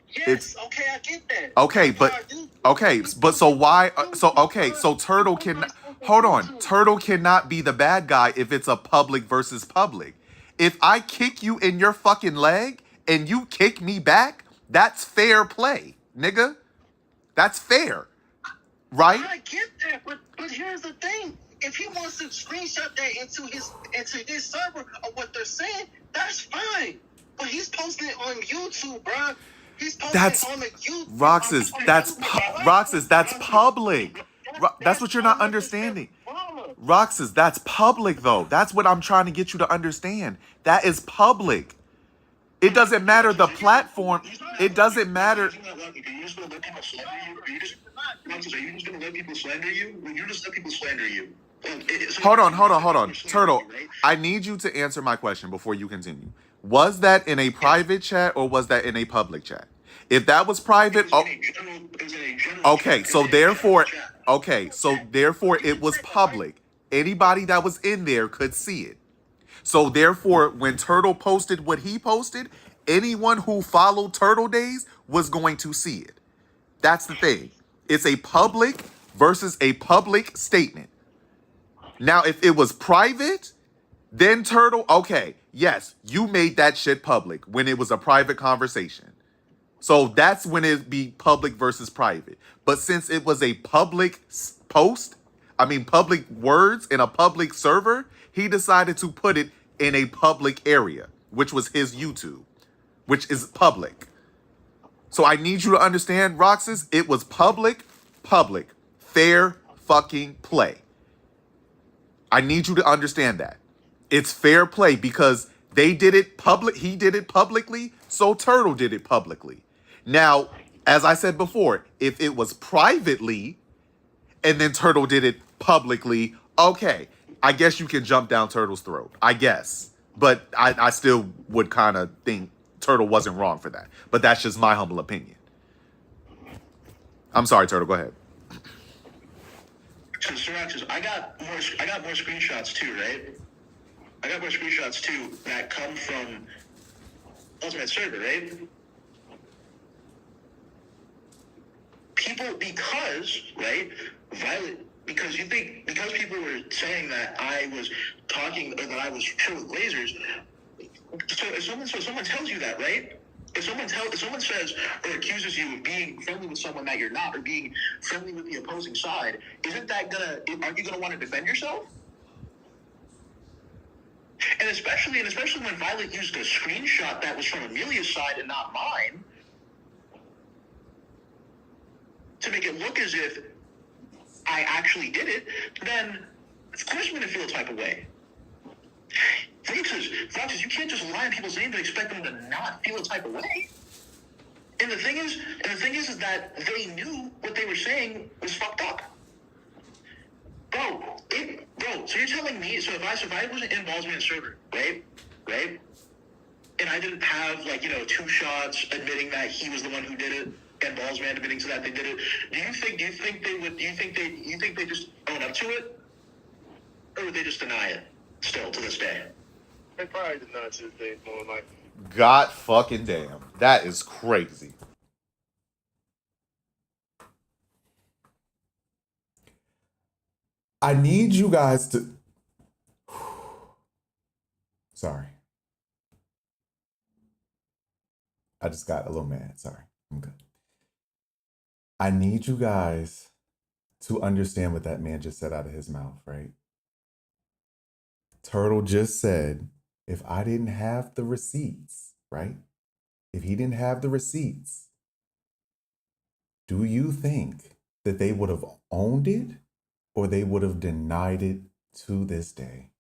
Yes, okay, I get that. Okay, but so why? So Turtle can hold on. Turtle cannot be the bad guy if it's a public versus public. If I kick you in your fucking leg and you kick me back, that's fair play, nigga. That's fair, right? I get that, but here's the thing. If he wants to screenshot that into his server of what they're saying, that's fine. But he's posting it on YouTube, bro. He's posting it on the YouTube. Roxas, Roxas, that's public. That's what you're not understanding. Roxas, that's public though. That's what I'm trying to get you to understand. That is public. It doesn't matter the platform. It doesn't matter. Are you just gonna let people slander you? You just let people slander you. Hold on. Turtle, I need you to answer my question before you continue. Was that in a private chat or was that in a public chat? If that was private, so therefore it was public. Anybody that was in there could see it. So therefore, when Turtle posted what he posted, anyone who followed Turtle Days was going to see it. That's the thing. It's a public versus a public statement. Now, if it was private, then Turtle, okay, yes, you made that shit public when it was a private conversation. So that's when it'd be public versus private. But since it was a public public words in a public server, he decided to put it in a public area, which was his YouTube, which is public. So I need you to understand, Roxas, it was public, fair fucking play. I need you to understand that. It's fair play because they did it public, he did it publicly, so Turtle did it publicly. Now, as I said before, if it was privately and then Turtle did it publicly, okay, I guess you can jump down Turtle's throat, I guess. But I still would kind of think Turtle wasn't wrong for that. But that's just my humble opinion. I'm sorry, Turtle, go ahead. So I got more screenshots too, right? I got more screenshots too that come from Ultimate Server, right? People, because people were saying that I was talking or that I was chill with lasers. So if someone tells you that, right? If someone says or accuses you of being friendly with someone that you're not, or being friendly with the opposing side, aren't you gonna want to defend yourself? And especially when Violet used a screenshot that was from Amelia's side and not mine, to make it look as if I actually did it, then of course I'm gonna feel a type of way. Foxes, you can't just lie on people's names and expect them to not feel a type of way. And the thing is that they knew what they were saying was fucked up. Bro, so you're telling me, so if I wasn't in Ballsman's server, right? And I didn't have, like, 2 shots admitting that he was the one who did it, and Ballsman admitting to that they did it, do you think they just own up to it? Or would they just deny it still to this day? They probably did not to this day, more like. God fucking damn. That is crazy. I need you guys to... Sorry. I just got a little mad. Sorry. I'm good. I need you guys to understand what that man just said out of his mouth, right? Turtle just said, if I didn't have the receipts, right? If he didn't have the receipts, do you think that they would have owned it or they would have denied it to this day?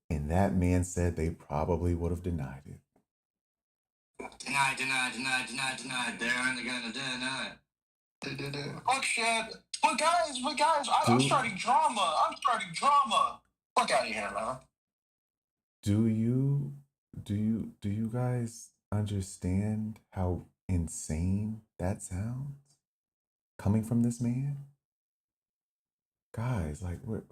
And that man said they probably would have denied it. Deny. They're only gonna deny. They did it. Fuck shit. But guys, I'm starting drama. Fuck out of here, man. Do you guys understand how insane that sounds coming from this man? Guys, like we're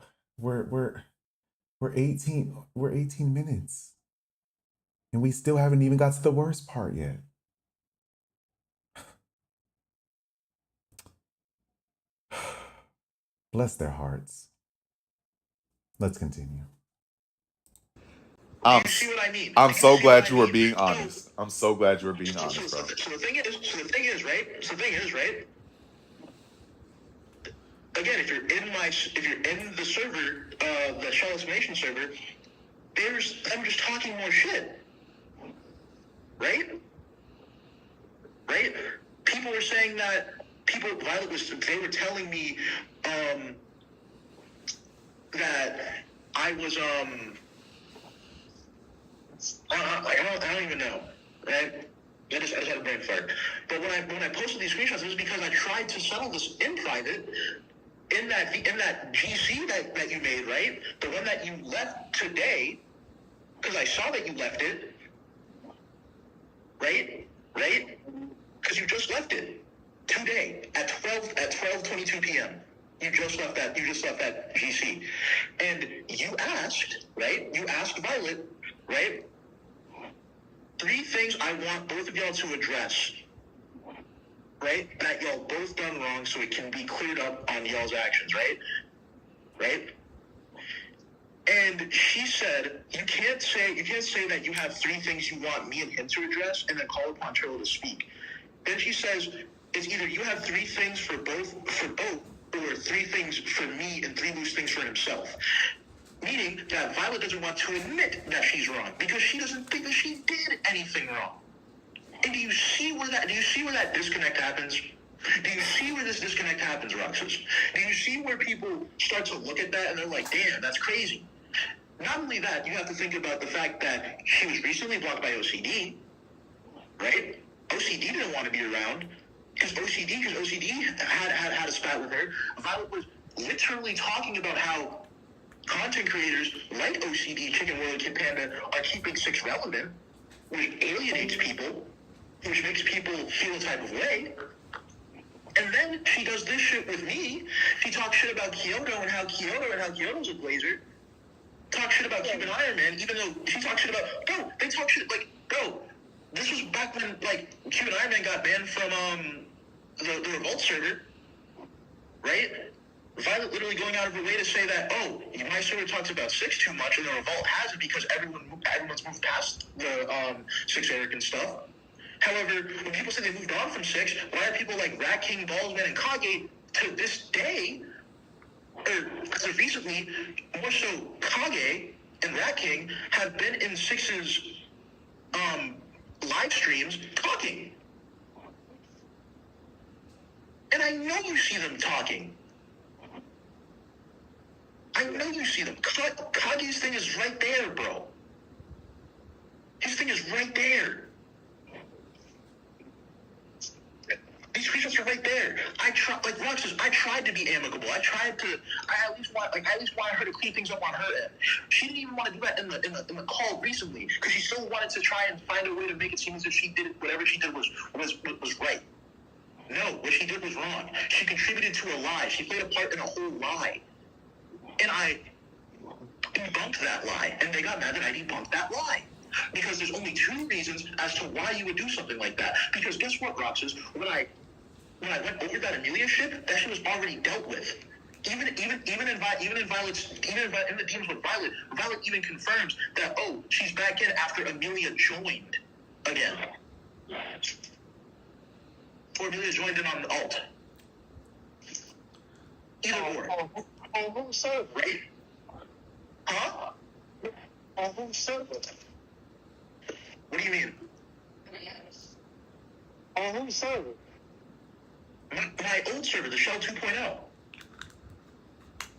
18 minutes and we still haven't even got to the worst part yet. Bless their hearts. Let's continue. You see what I mean? I'm so glad you were being honest. I'm so glad you were being honest, bro. So the thing is, right? Again, if you're in the server, the Charlotte's Nation server, I'm just talking more shit, right? People were saying that they were telling me that I was I don't even know, right? I just had a brain fart. But when I posted these screenshots, it was because I tried to settle this in private. In that GC that you made, right? The one that you left today, because I saw that you left it, right? Because you just left it today at 12:22 p.m. You just left that GC, and you asked, right? You asked Violet, right? 3 things I want both of y'all to address, right? That y'all both done wrong, so it can be cleared up on y'all's actions, right? And she said, you can't say that you have 3 things you want me and him to address, and then call upon Turtle to speak. Then she says, it's either you have 3 things for both, or 3 things for me and 3 loose things for himself. Meaning that Violet doesn't want to admit that she's wrong because she doesn't think that she did anything wrong. And do you see where that disconnect happens? Do you see where this disconnect happens, Roxas? Do you see where people start to look at that and they're like, damn, that's crazy? Not only that, you have to think about the fact that she was recently blocked by OCD, right? OCD didn't want to be around because OCD had a spat with her. Violet was literally talking about how content creators like OCD, Chicken World, Kid Panda are keeping 6 relevant, which alienates people, which makes people feel a type of way. And then she does this shit with me. She talks shit about Kyoto and how Kyoto's a blazer. Talk shit about Cuban Iron Man, even though she talks shit about they talk shit this was back when Cuban Iron Man got banned from the Revolt server, right? Violet literally going out of her way to say that, my server talks about 6 too much, and the Revolt has it because everyone's moved past the 6 Eric and stuff. However, when people say they moved on from 6, why are people like Rat King, Baldwin, and Kage to this day, or as of recently, more so Kage and Rat King have been in 6's live streams talking. And I know you see them talking. I know you see them. Kage's thing is right there, bro. His thing is right there. These screenshots are right there. I tried to be amicable. I at least wanted her to clean things up on her end. She didn't even want to do that in the call recently because she still wanted to try and find a way to make it seem as if she did whatever she did was right. No, what she did was wrong. She contributed to a lie. She played a part in a whole lie. And I debunked that lie, and they got mad that I debunked that lie. Because there's only 2 reasons as to why you would do something like that. Because guess what, Roxas? When I went over that Amelia shit, that shit was already dealt with. Even in Violet's in the teams with Violet even confirms that she's back in after Amelia joined again. Or Amelia joined in on the alt. Either or. On whose server? Right? Huh? On whose server? What do you mean? On whose server? My old server, the Shell 2.0.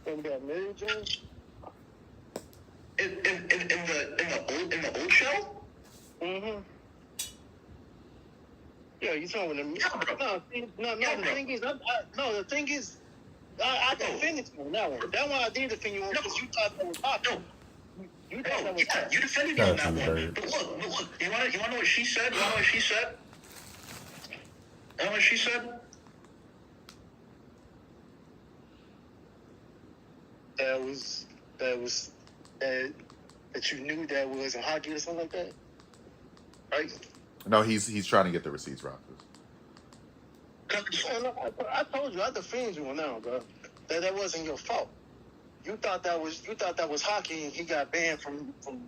And that Mary Jane? In the old Shell? Mm-hmm. Yeah, you talking to me? Yeah, bro. The thing is, I defended you on that one. That one I did defend you on because you thought that was hot. No. You thought that was hot. You defended me on that one. But look. You want to know what she said? You know what she said? That you knew that was a hockey or something like that, right? No, he's trying to get the receipts, Roxas. I told you, I defended you on that one, bro. That wasn't your fault. You thought that was hockey, and he got banned from. But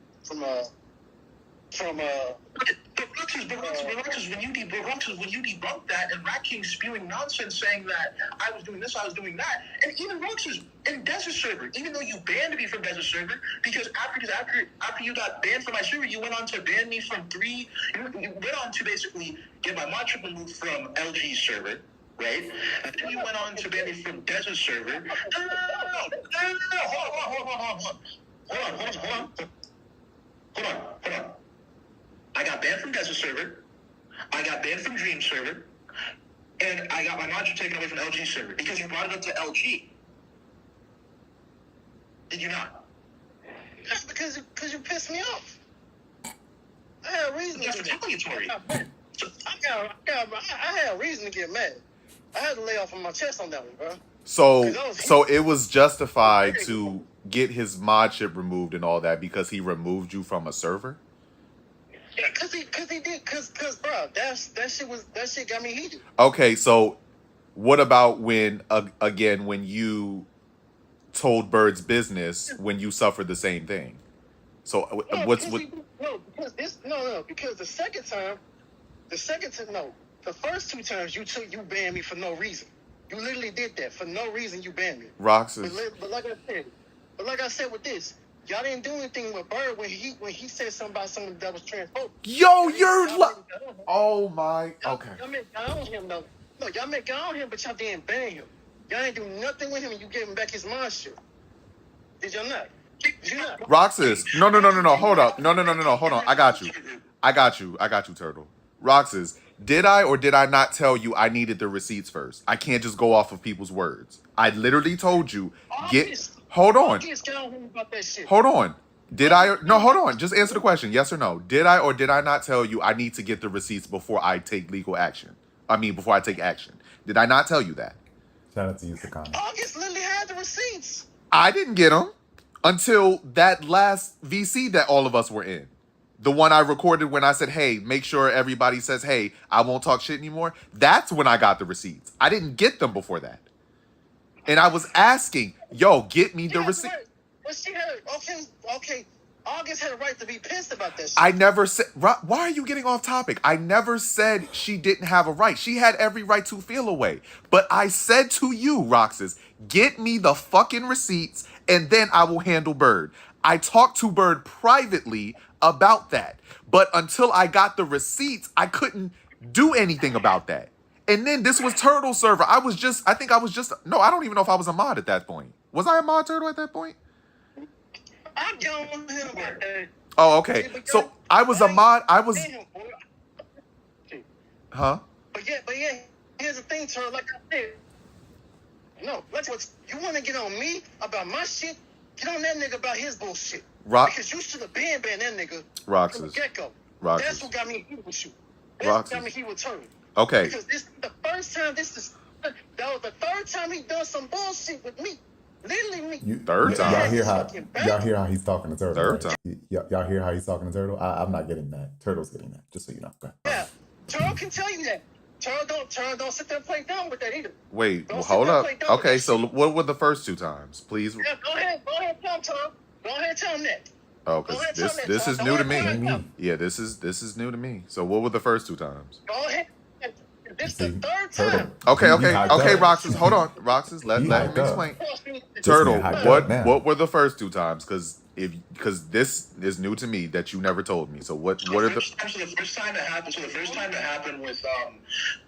Roxas, when you debunked that, and Rat King spewing nonsense saying that I was doing this, I was doing that, and even Roxas in Desert server, even though you banned me from Desert server, because after you got banned from my server, you went on to ban me from 3. You went on to basically get my mod trip removed from LG server, right? And then you went on to ban me from Desert server. No, hold on. I got banned from Desert server. I got banned from Dream server. And I got my module taken away from LG server because you brought it up to LG. Did you not? That's because you pissed me off. I had a reason to get mad. I had a reason to get mad. I had to lay off on my chest on that one, bro. So it was justified to get his mod chip removed and all that because he removed you from a server? Yeah, cause he did, bro, that shit got me heated. Okay, so what about when you told Bird's business when you suffered the same thing? So because the first 2 times you banned me for no reason. You literally did that for no reason. You banned me. Roxas. But like I said with this. Y'all didn't do anything with Bird when he said something about something that was transphobic. Yo, oh my. Okay. Y'all made God on him though. No, y'all made God on him, but y'all didn't ban him. Y'all didn't do nothing with him, and you gave him back his mod shit. Did y'all not? Did you not? Roxas. No. Hold up. No. Hold on. I got you, Turtle. Roxas, did I or did I not tell you I needed the receipts first? I can't just go off of people's words. I literally told you Hold on. Hold on. Hold on. Just answer the question. Yes or no. Did I or did I not tell you I need to get the receipts before I take legal action? Before I take action. Did I not tell you that? Shout out to you, Sakana. August literally had the receipts. I didn't get them until that last VC that all of us were in. The one I recorded when I said, hey, make sure everybody says, hey, I won't talk shit anymore. That's when I got the receipts. I didn't get them before that. And I was asking, yo, get me the receipt. But she had, okay. August had a right to be pissed about that shit. I never said. Why are you getting off topic? I never said she didn't have a right. She had every right to feel away. But I said to you, Roxas, get me the fucking receipts and then I will handle Bird. I talked to Bird privately about that. But until I got the receipts, I couldn't do anything about that. And then this was Turtle server. I don't even know if I was a mod at that point. Was I a mod, Turtle, at that point? I'm going with him. Oh, okay. So I was a mod. Huh? But yeah, here's the thing, Turtle. Like I said, no, you want to get on me about my shit? Get on that nigga about his bullshit. Because you should have been that nigga from the get-go. That's what got me heat with you. That's what got me heat with Turtle. Okay. Because this is the first time. That was the third time he done some bullshit with me. Literally me. Third time. Y'all hear how he's talking to Turtle. Third time. Y'all hear how he's talking to Turtle? I'm not getting that. Turtle's getting that. Just so you know. Okay. Yeah, Turtle can tell you that. Turtle don't sit there and play dumb with that either. Wait, hold up. Okay, so what were the first two times? Please. Yeah, go ahead, tell him, Turtle. Go ahead, tell him that. Oh, because this is new to me. Yeah, this is new to me. So what were the first two times? Go ahead. This is the third time. Okay, Roxas, hold on. Roxas, let him explain. Turtle, what were the first two times? Because this is new to me that you never told me. So what are the the first time it happened with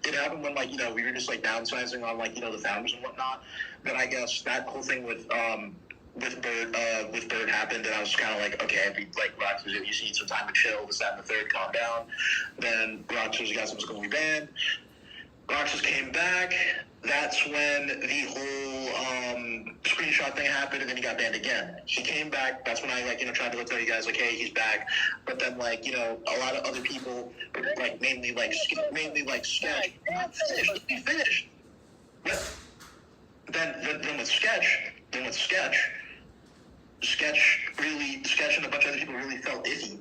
it happened when we were just downsizing on the founders and whatnot. But I guess that whole thing with Bird happened, and I was kind of like, okay, Roxas, if you need some time to chill, this, that, and the third, calm down. Then Roxas got was going to be banned. Roxas came back. That's when the whole screenshot thing happened, and then he got banned again. He came back. That's when I tried to tell you guys hey, he's back. But then a lot of other people mainly Sketch. He finished. But then with Sketch and a bunch of other people really felt iffy.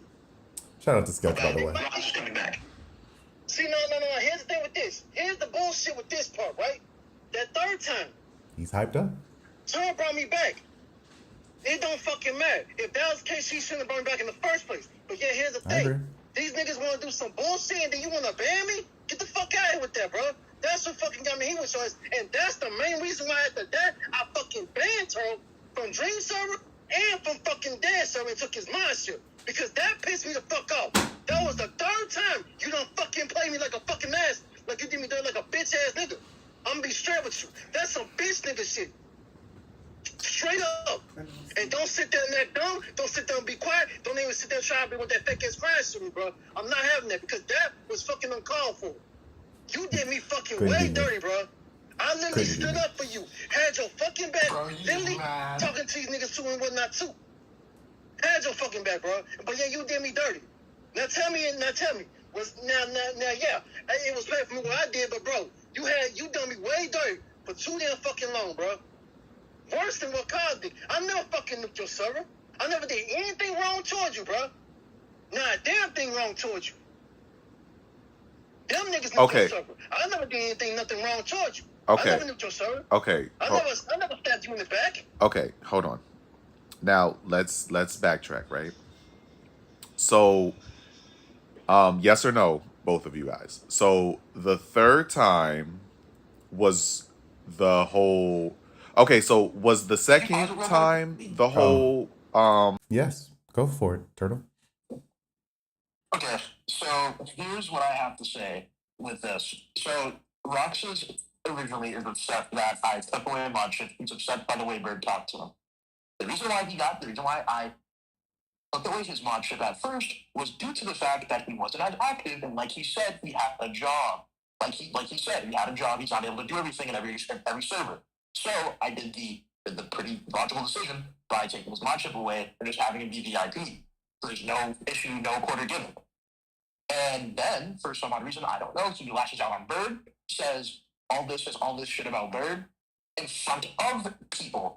Shout out to Sketch, by the way. Roxas coming back. See, no. Here's the thing with this. Here's the bullshit with this part, right? That third time. He's hyped up. Turtle brought me back. It don't fucking matter. If that was the case, she shouldn't have brought me back in the first place. But yeah, here's the thing. These niggas want to do some bullshit and then you want to ban me? Get the fuck out of here with that, bro. That's what fucking got me here with choice. And that's the main reason why after that, I fucking banned Turtle from Dream Server and from fucking Dance Server and took his mind shit. Because that pissed me the fuck off. That was the third time you don't fucking play me like a fucking ass. Like you did me dirty like a bitch ass nigga. I'm gonna be straight with you. That's some bitch nigga shit. Straight up. And don't sit there and act dumb. Don't sit there and be quiet. Don't even sit there and try to be with that fake ass crying to me, bro. I'm not having that because that was fucking uncalled for. You did me fucking way dirty, bro. I literally stood up for you. Had your fucking back. Literally talking to these niggas too and whatnot too. Had your fucking back, bro. But yeah, you did me dirty. Now tell me. Yeah, it was bad for me what I did, but bro, you done me way dirty for too damn fucking long, bro. Worse than what Cos did. I never fucking nuked your server. I never did anything wrong towards you, bro. Not a damn thing wrong towards you. Them niggas nuked your server. I never did nothing wrong towards you. Okay. I never nuked your server. Okay. I never stabbed you in the back. Okay, hold on. Now let's backtrack, right? So, yes or no, both of you guys. So the third time was the whole. Okay, so was the second time the whole? Yes, go for it, Turtle. Okay, so here's what I have to say with this. So Roxas originally is upset that I took away a mod ship. He's upset by the way Bird talked to him. The reason why I took away his mod ship at first was due to the fact that he wasn't as active, and like he said, he had a job. Like he said, he had a job. He's not able to do everything in every server. So I did the pretty logical decision by taking his mod ship away and just having him be VIP. There's no issue, no quarter given. And then, for some odd reason, I don't know, he lashes out on Bird, says all this shit about Bird in front of people,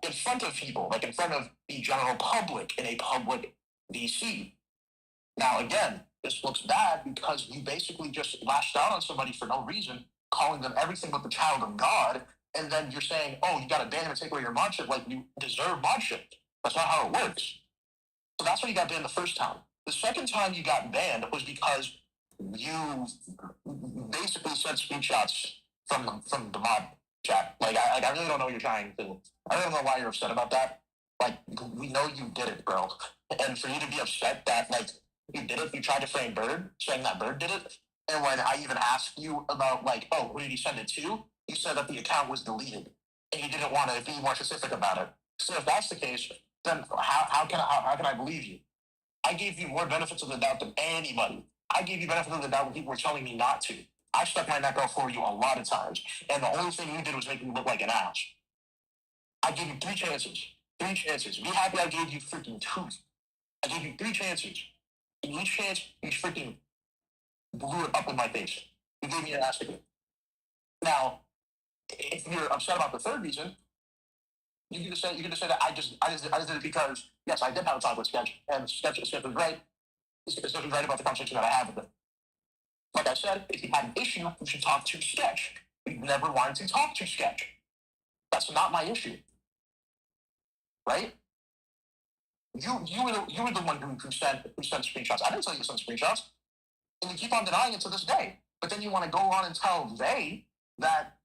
like in front of the general public in a public VC. Now, again, this looks bad because you basically just lashed out on somebody for no reason, calling them everything but the child of God, and then you're saying, oh, you got to ban him and take away your mod ship like you deserve mod ship. That's not how it works. So that's why you got banned the first time. The second time you got banned was because you basically sent screenshots from the mod chat. Like, I really don't know what you're trying to. I don't know why you're upset about that. Like, we know you did it, bro. And for you to be upset that, like, you did it, you tried to frame Bird, saying that Bird did it. And when I even asked you about, like, oh, who did he send it to? You said that the account was deleted. And you didn't want to be more specific about it. So if that's the case, then how can I believe you? I gave you more benefits of the doubt than anybody. I gave you benefits of the doubt when people were telling me not to. I stuck my neck out for you a lot of times. And the only thing you did was make me look like an ass. I gave you 3 chances. 3 chances. Be happy I gave you freaking 2. I gave you 3 chances. In each chance, you freaking blew it up in my face. You gave me an ass ticket. Now, if you're upset about the third reason, you can just say that I just did it because yes, I did have a talk with Sketch, and Sketch was right. Sketch was right about the conversation that I had with him. Like I said, if you had an issue, you should talk to Sketch. We never wanted to talk to Sketch. That's not my issue, right? You were the one who sent screenshots. I didn't tell you to send screenshots, and you keep on denying it to this day. But then you want to go on and tell they that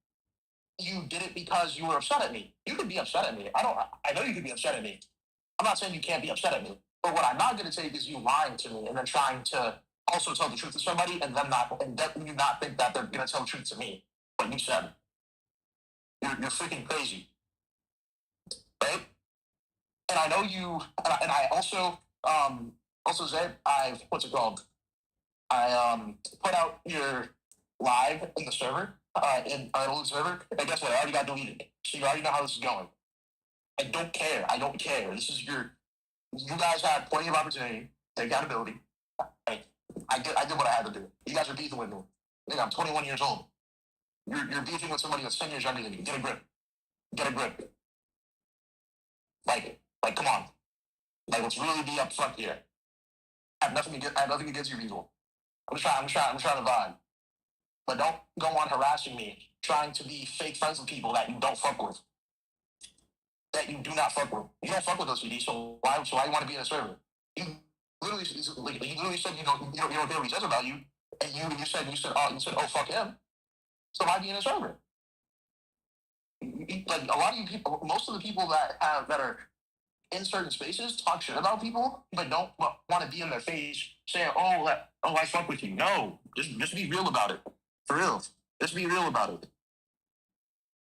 you did it because you were upset at me. You could be upset at me. I know you could be upset at me. I'm not saying you can't be upset at me. But what I'm not going to take is you lying to me and then trying to also tell the truth to somebody and you not think that they're going to tell the truth to me. What you said. You're freaking crazy. Right? And I know you, and I also Zay, what's it called? I put out your live in the server, in our old server, and guess what? I already got deleted. So you already know how this is going. I don't care. This is you guys had plenty of opportunity, take accountability. I did what I had to do. You guys are beefing with me. I'm 21 years old. You're beefing with somebody that's 10 years younger than you. Get a grip. Like, come on. Like, let's really be up front here. I have nothing against you people. I'm trying to vibe. But don't go on harassing me, trying to be fake friends with people that you don't fuck with. That you do not fuck with. You don't fuck with those CDs, so why you want to be in a server? You literally said you don't care what he says about you, and you said oh fuck him. So why be in a server? Like a lot of you people, most of the people that are in certain spaces talk shit about people, but don't want to be in their face saying, oh, I fuck with you. No, just be real about it. For real. Just be real about it.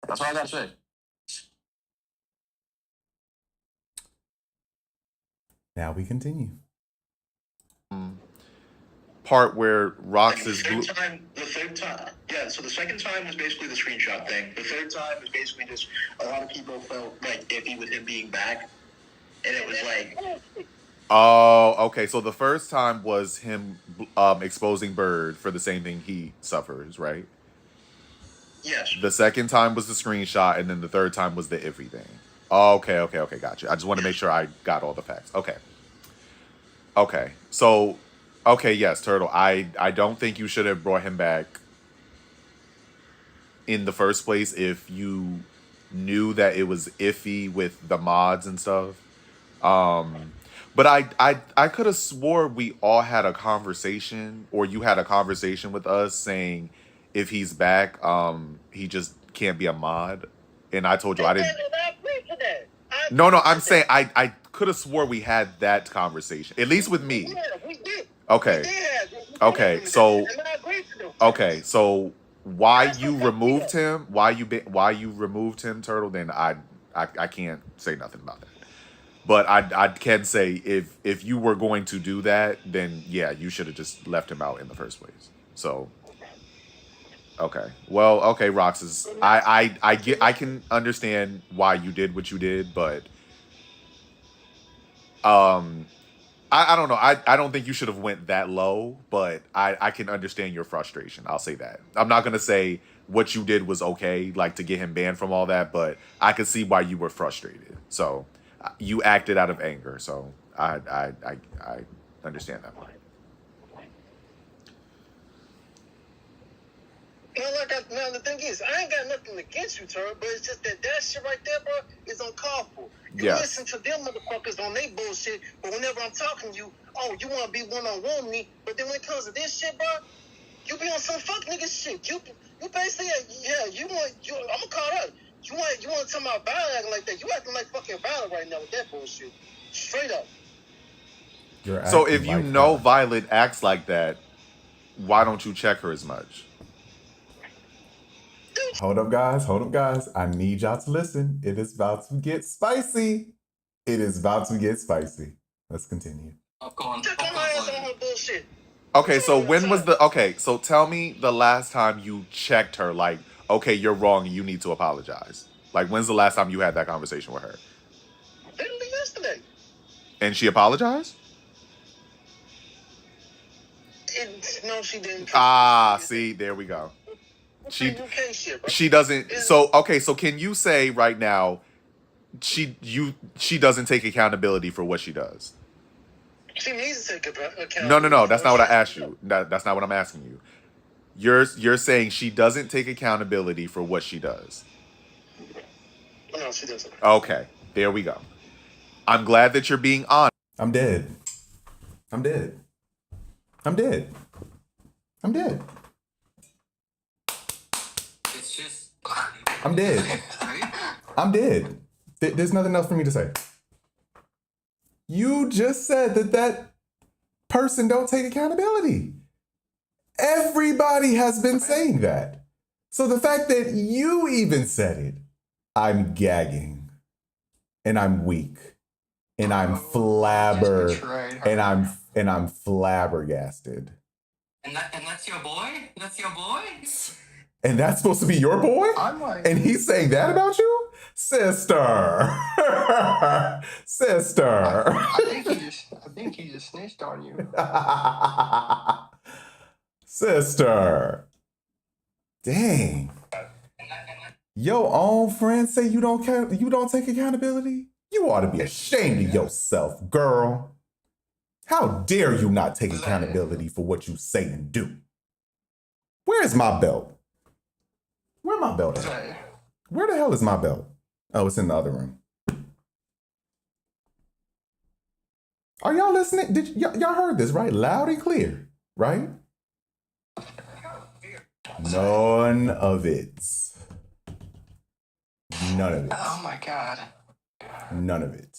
That's all I gotta say. Now we continue. Part where Rox is the third time, yeah. So the second time was basically the screenshot thing. The third time was basically just a lot of people felt like iffy with him being back, and it was like, oh, okay. So the first time was him exposing Bird for the same thing he suffers, right? Yes. The second time was the screenshot, and then the third time was the iffy thing. Okay, gotcha. I just want to make sure I got all the facts. Okay. So, okay, yes, Turtle. I don't think you should have brought him back in the first place if you knew that it was iffy with the mods and stuff. But I could have swore we all had a conversation, or you had a conversation with us saying if he's back, he just can't be a mod. And I told you I didn't. No, I'm saying I could have swore we had that conversation, at least with me. Yeah, we did. Okay. Okay. So. Okay. So why you removed him? Why you removed him, Turtle? Then I can't say nothing about that. But I can say if you were going to do that, then yeah, you should have just left him out in the first place. So. Okay. Well, okay, Roxas. I can understand why you did what you did, but I don't know. I don't think you should have went that low, but I can understand your frustration. I'll say that. I'm not gonna say what you did was okay, like to get him banned from all that, but I could see why you were frustrated. So you acted out of anger. So I understand that part. Now the thing is, I ain't got nothing against you, Turd, but it's just that shit right there, bro, is uncalled for. You Yes. listen to them motherfuckers on they bullshit, but whenever I'm talking to you, oh, you want to be one-on-one with me, but then when it comes to this shit, bro, you be on some fuck nigga shit. You basically, I'm gonna call that. You want to tell my Valor acting like that? You acting like fucking Valor right now with that bullshit. Straight up. So if you know Violet acts like that, why don't you check her as much? Hold up, guys. I need y'all to listen. It is about to get spicy. It is about to get spicy. Let's continue. Check on my ass on her bullshit. Okay, so when was the so tell me the last time you checked her, like, okay, you're wrong and you need to apologize. Like, when's the last time you had that conversation with her? Literally yesterday. And she apologized? No, she didn't. See, there we go. UK shit, bro. She doesn't. So okay, so can you say right now, she doesn't take accountability for what she does? She needs to take accountability. No. That's not what I asked you. That's not what I'm asking you. You're saying she doesn't take accountability for what she does. No, she doesn't. Okay, there we go. I'm glad that you're being honest. I'm dead. It's just. I'm dead. I'm dead. There's nothing else for me to say. You just said that person don't take accountability. Everybody has been saying that. So the fact that you even said it, I'm gagging. And I'm weak. And I'm and I'm flabbergasted. And that's your boy? That's your boy? And that's supposed to be your boy? I'm like, And he's saying that about you? Sister. Sister. I think he just snitched on you. Sister. Dang. Your own friends say you don't take accountability? You ought to be ashamed of yourself, girl. How dare you not take accountability for what you say and do? Where's my belt? Where my belt at? Where the hell is my belt? Oh, it's in the other room. Are y'all listening? Y'all heard this, right? Loud and clear, right? None of it. None of it. Oh my God. None of it.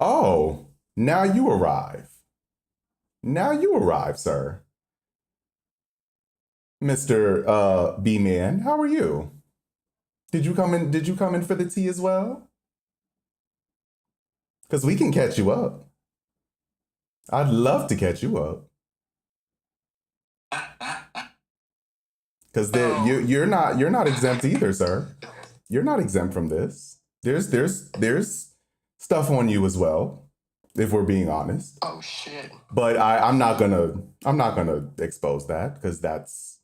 Oh, now you arrive. Now you arrive, sir. Mr. B-Man, how are you? Did you come in for the tea as well? Because we can catch you up. I'd love to catch you up. Because you're not exempt either, sir. You're not exempt from this. There's stuff on you as well, if we're being honest. Oh shit. But I'm not gonna expose that because that's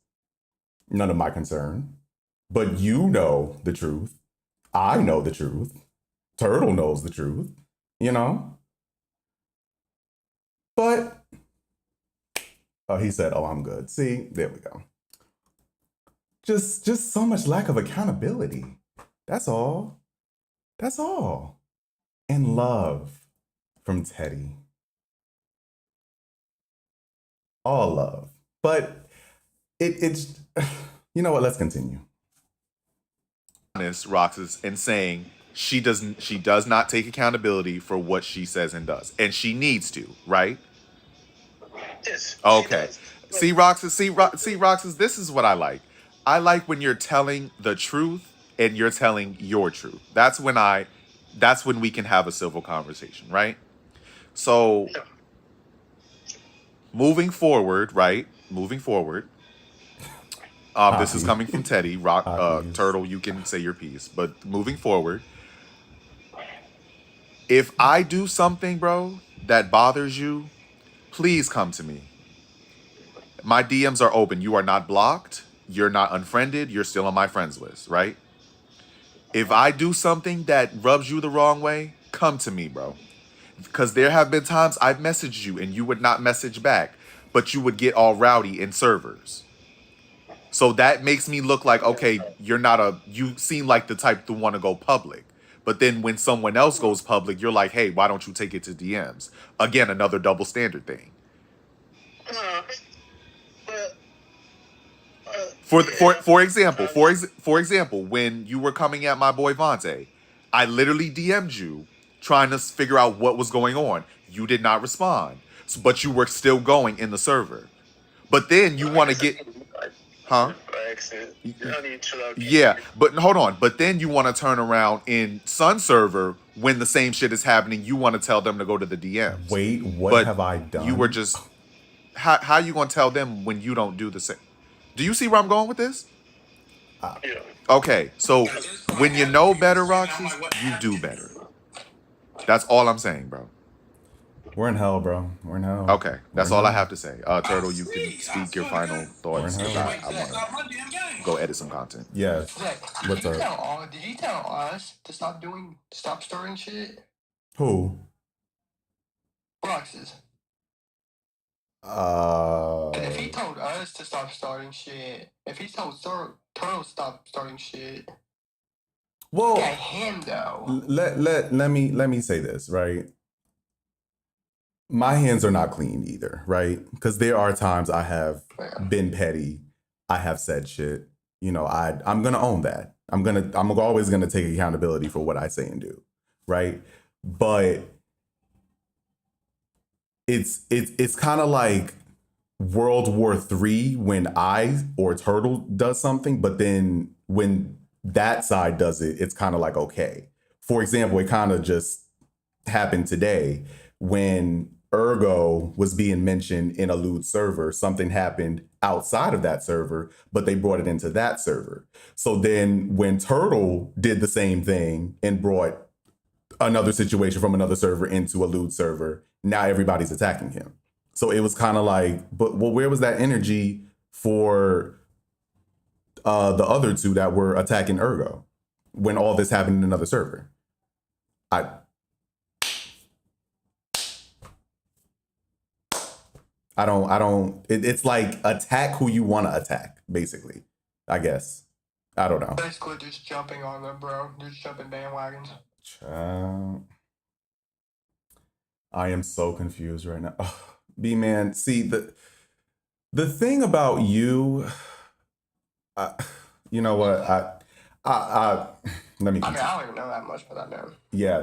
none of my concern. But you know the truth. I know the truth. Turtle knows the truth. You know? But he said, "Oh, I'm good." See, there we go. Just so much lack of accountability. That's all. That's all. And love from Teddy. All love. But it's you know what? Let's continue. Roxas, and saying she does not take accountability for what she says and does, and she needs to, right? Yes. Okay. See, Roxas, this is what I like. I like when you're telling the truth and you're telling your truth. That's when we can have a civil conversation, right? So moving forward, right? This is coming from Teddy. Turtle, you can say your piece. But moving forward, if I do something, bro, that bothers you, please come to me. My DMs are open. You are not blocked. You're not unfriended. You're still on my friends list, right? If I do something that rubs you the wrong way, come to me, bro. Because there have been times I've messaged you and you would not message back, but you would get all rowdy in servers. So that makes me look like, okay, you seem like the type to want to go public. But then when someone else goes public, you're like, hey, why don't you take it to DMs? Again, another double standard thing. But For example, when you were coming at my boy Vontae, I literally DM'd you trying to figure out what was going on. You did not respond, but you were still going in the server. But then you want to get, huh? Yeah, but hold on. But then you want to turn around in Sun server when the same shit is happening. You want to tell them to go to the DMs. Wait, what But have I done? you were just how you gonna tell them when you don't do the same? Do you see where I'm going with this? Yeah. Okay, so when you know better, Roxas, you do better. That's all I'm saying, bro. We're in hell, bro. We're in hell. Okay, that's all I have to say. Turtle, you can speak your final thoughts because I want to go edit some content. Yes. Zach, What's did up? you tell us to stop starting shit? Who? Roxas. And if he told us to stop starting shit, if he told Turtle stop starting shit, Well, look at him though. let me say this, right? My hands are not clean either, right? Because there are times I have been petty. I have said shit. You know, I'm gonna own that. I'm always gonna take accountability for what I say and do, right? But it's kind of like World War III when I or Turtle does something, but then when that side does it, it's kind of like okay. For example, it kind of just happened today when Ergo was being mentioned in a lewd server. Something happened outside of that server, but they brought it into that server. So then when Turtle did the same thing and brought another situation from another server into a lewd server, now everybody's attacking him. So it was kind of like, but well, where was that energy for the other two that were attacking Ergo when all this happened in another server? It's like attack who you want to attack, basically, I guess. I don't know. Basically just jumping on them, bro. Just jumping bandwagons. Child. I am so confused right now. B-Man, see, the thing about you, you know what? Let me continue. I mean, I don't even know that much about that man. Yeah,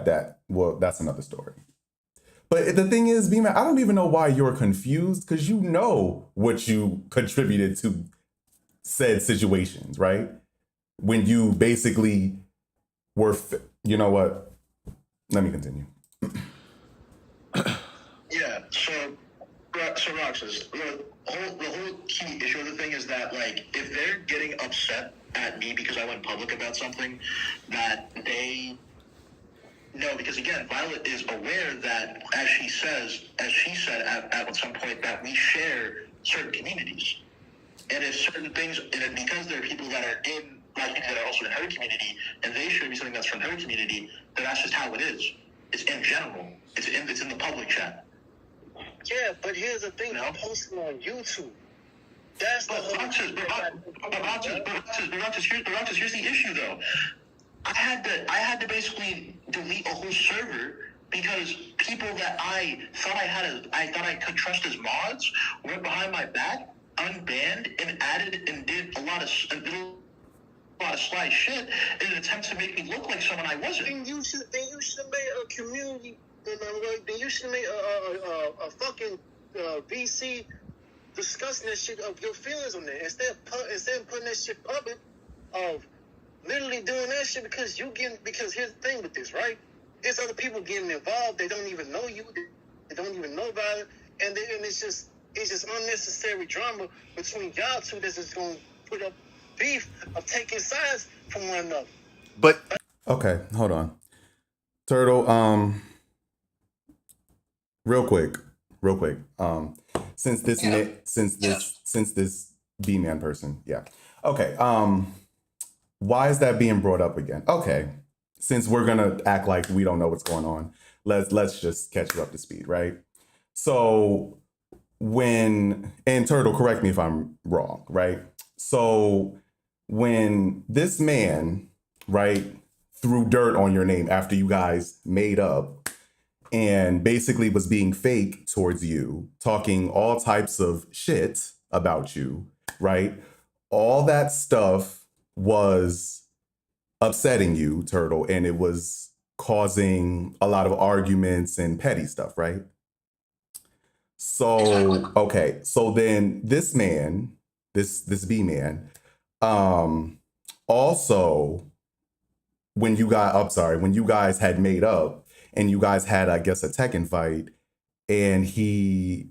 that's another story. But the thing is, B-Man, I don't even know why you're confused because you know what you contributed to said situations, right? When you basically were, you know what? Let me continue. Yeah, so Roxas, the whole key issue of the thing is that, like, if they're getting upset at me because I went public about something, that they know, because again, Violet is aware that, as she said at some point, that we share certain communities. And if certain things, and because there are people that are in my community that are also in her community, and they share me something that's from her community, then that's just how it is. It's in general. It's in the public chat. Yeah, but here's the thing. I'm posting on YouTube. That's the whole Roxas, here's the issue though. I had to basically delete a whole server because people that I thought I could trust as mods went behind my back, unbanned, and added and did a lot of sly shit in an attempt to make me look like someone I wasn't. Then you should have made a community. Then you should have made a fucking VC discussing that shit of your feelings on there instead of putting that shit public of literally doing that shit because here's the thing with this, right? There's other people getting involved. They don't even know you. They don't even know about it, and it's just unnecessary drama between y'all two that's just gonna put up beef of taking sides from one another. But okay, hold on, Turtle. Real quick. Since this B-Man person, yeah. Okay. Why is that being brought up again? Okay. Since we're gonna act like we don't know what's going on, let's just catch you up to speed, right? So and Turtle, correct me if I'm wrong, right? So when this man, right, threw dirt on your name after you guys made up and basically was being fake towards you, talking all types of shit about you, right? All that stuff was upsetting you, Turtle, and it was causing a lot of arguments and petty stuff, right? Exactly. So, okay, so then this man, this B man, um, also when you guys had made up and you guys had, I guess, a Tekken fight, and he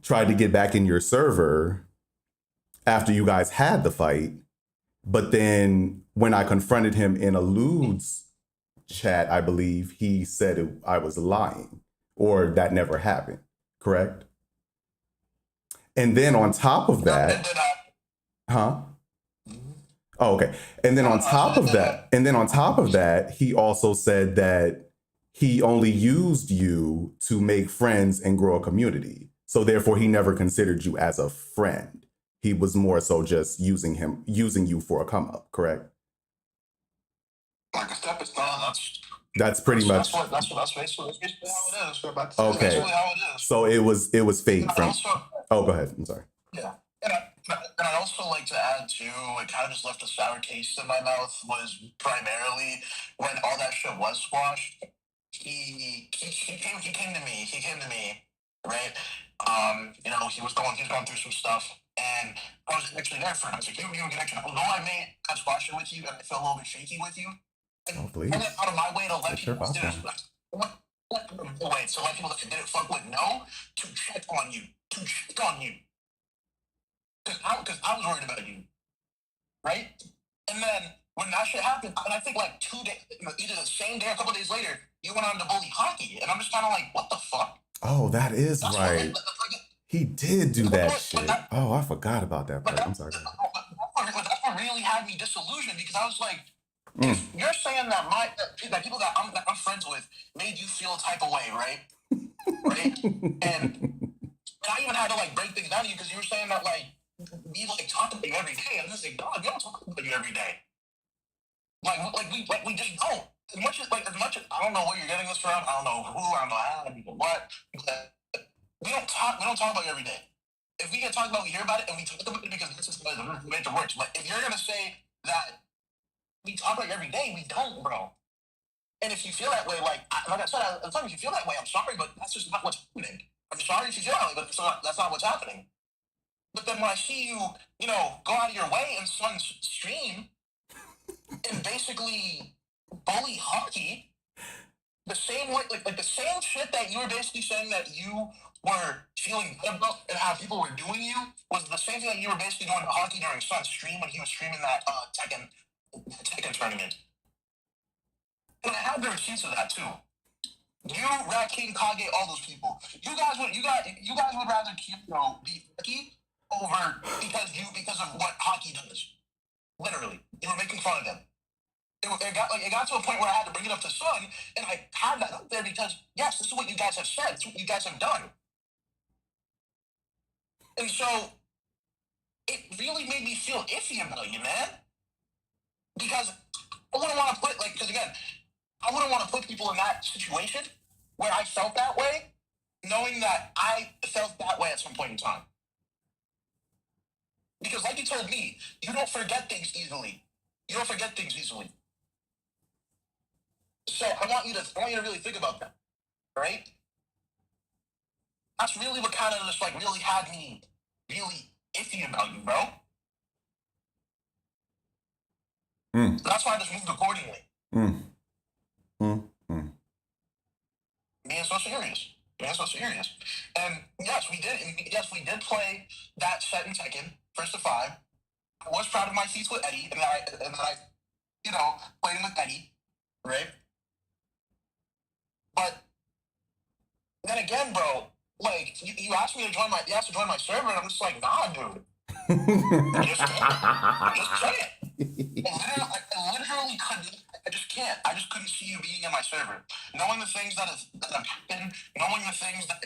tried to get back in your server after you guys had the fight, but then when I confronted him in a Lude's chat, I believe he said I was lying or that never happened, correct? And then on top of It that, did happen. huh? Oh, okay. And then on top of that, he also said that he only used you to make friends and grow a community. So therefore he never considered you as a friend. He was more so just using you for a come up, correct? Like a stepping stone. That's pretty much That's basically how it is. That's okay. basically how it is. So it was fake And from. also, Oh, go ahead. I'm sorry. yeah. And I'd also like to add too, it kind of just left a sour taste in my mouth was primarily when all that shit was squashed. He came to me. He came to me, right? You know, he was going through some stuff, and I was actually there for him. I was like, you a connection. Although I squashed it with you, and I felt a little bit shaky with you. And Oh, please. I went out of my way to let Take your people popcorn. let people that didn't fuck with know to check on you, because I was worried about you, right? And then when that shit happened, and I think like 2 days, either the same day or a couple days later, you went on to bully hockey, and I'm just kind of like, what the fuck? Oh, that is That's right. He did do that shit. Oh, I forgot about that part. I'm sorry. That's what really had me disillusioned because I was like, if you're saying that that people that I'm friends with made you feel a type of way, right? Right? And I even had to like break things down to you because you were saying that like we like talk about you every day. I'm just like, dog, we don't talk about you every day. We just don't. As much as I don't know where you're getting this from. I don't know who. I don't know how. I don't know what. But we don't talk about you every day. If we can talk about it, we hear about it, and we talk about it because this is the way it works. But if you're gonna say that we talk about it every day, we don't, bro. And if you feel that way, like I said, as long as you feel that way, I'm sorry, but that's just not what's happening. I'm sorry if you feel that way, but that's not what's happening. But then when I see you, go out of your way in someone's stream and basically bully hockey, the same way, like the same shit that you were basically saying that you were feeling good about and how people were doing you was the same thing that you were basically doing to hockey during Sun's stream when he was streaming that Tekken tournament. And I have the receipts of that too. You, Rat King, Kage, all those people. You guys would rather beat hockey over because of what hockey does. Literally, you were making fun of them. It got to a point where I had to bring it up to Sun, and I had that up there because yes, this is what you guys have said. It's what you guys have done. And so it really made me feel iffy about you, man. Because I wouldn't want to I wouldn't want to put people in that situation where I felt that way, knowing that I felt that way at some point in time. Because like you told me, you don't forget things easily. So I want you to really think about that, right? That's really what kind of just like really had me really iffy about you, bro. That's why I just moved accordingly. Being so serious. And yes, we did play that set in Tekken, first to 5. I was proud of my feats with Eddie, and then I played him with Eddie, right? But then again, bro, like you asked me to join my server, and I'm just like, nah, dude. I just can't. I literally couldn't. I just can't. I just couldn't see you being in my server. Knowing the things that have happened, knowing the things that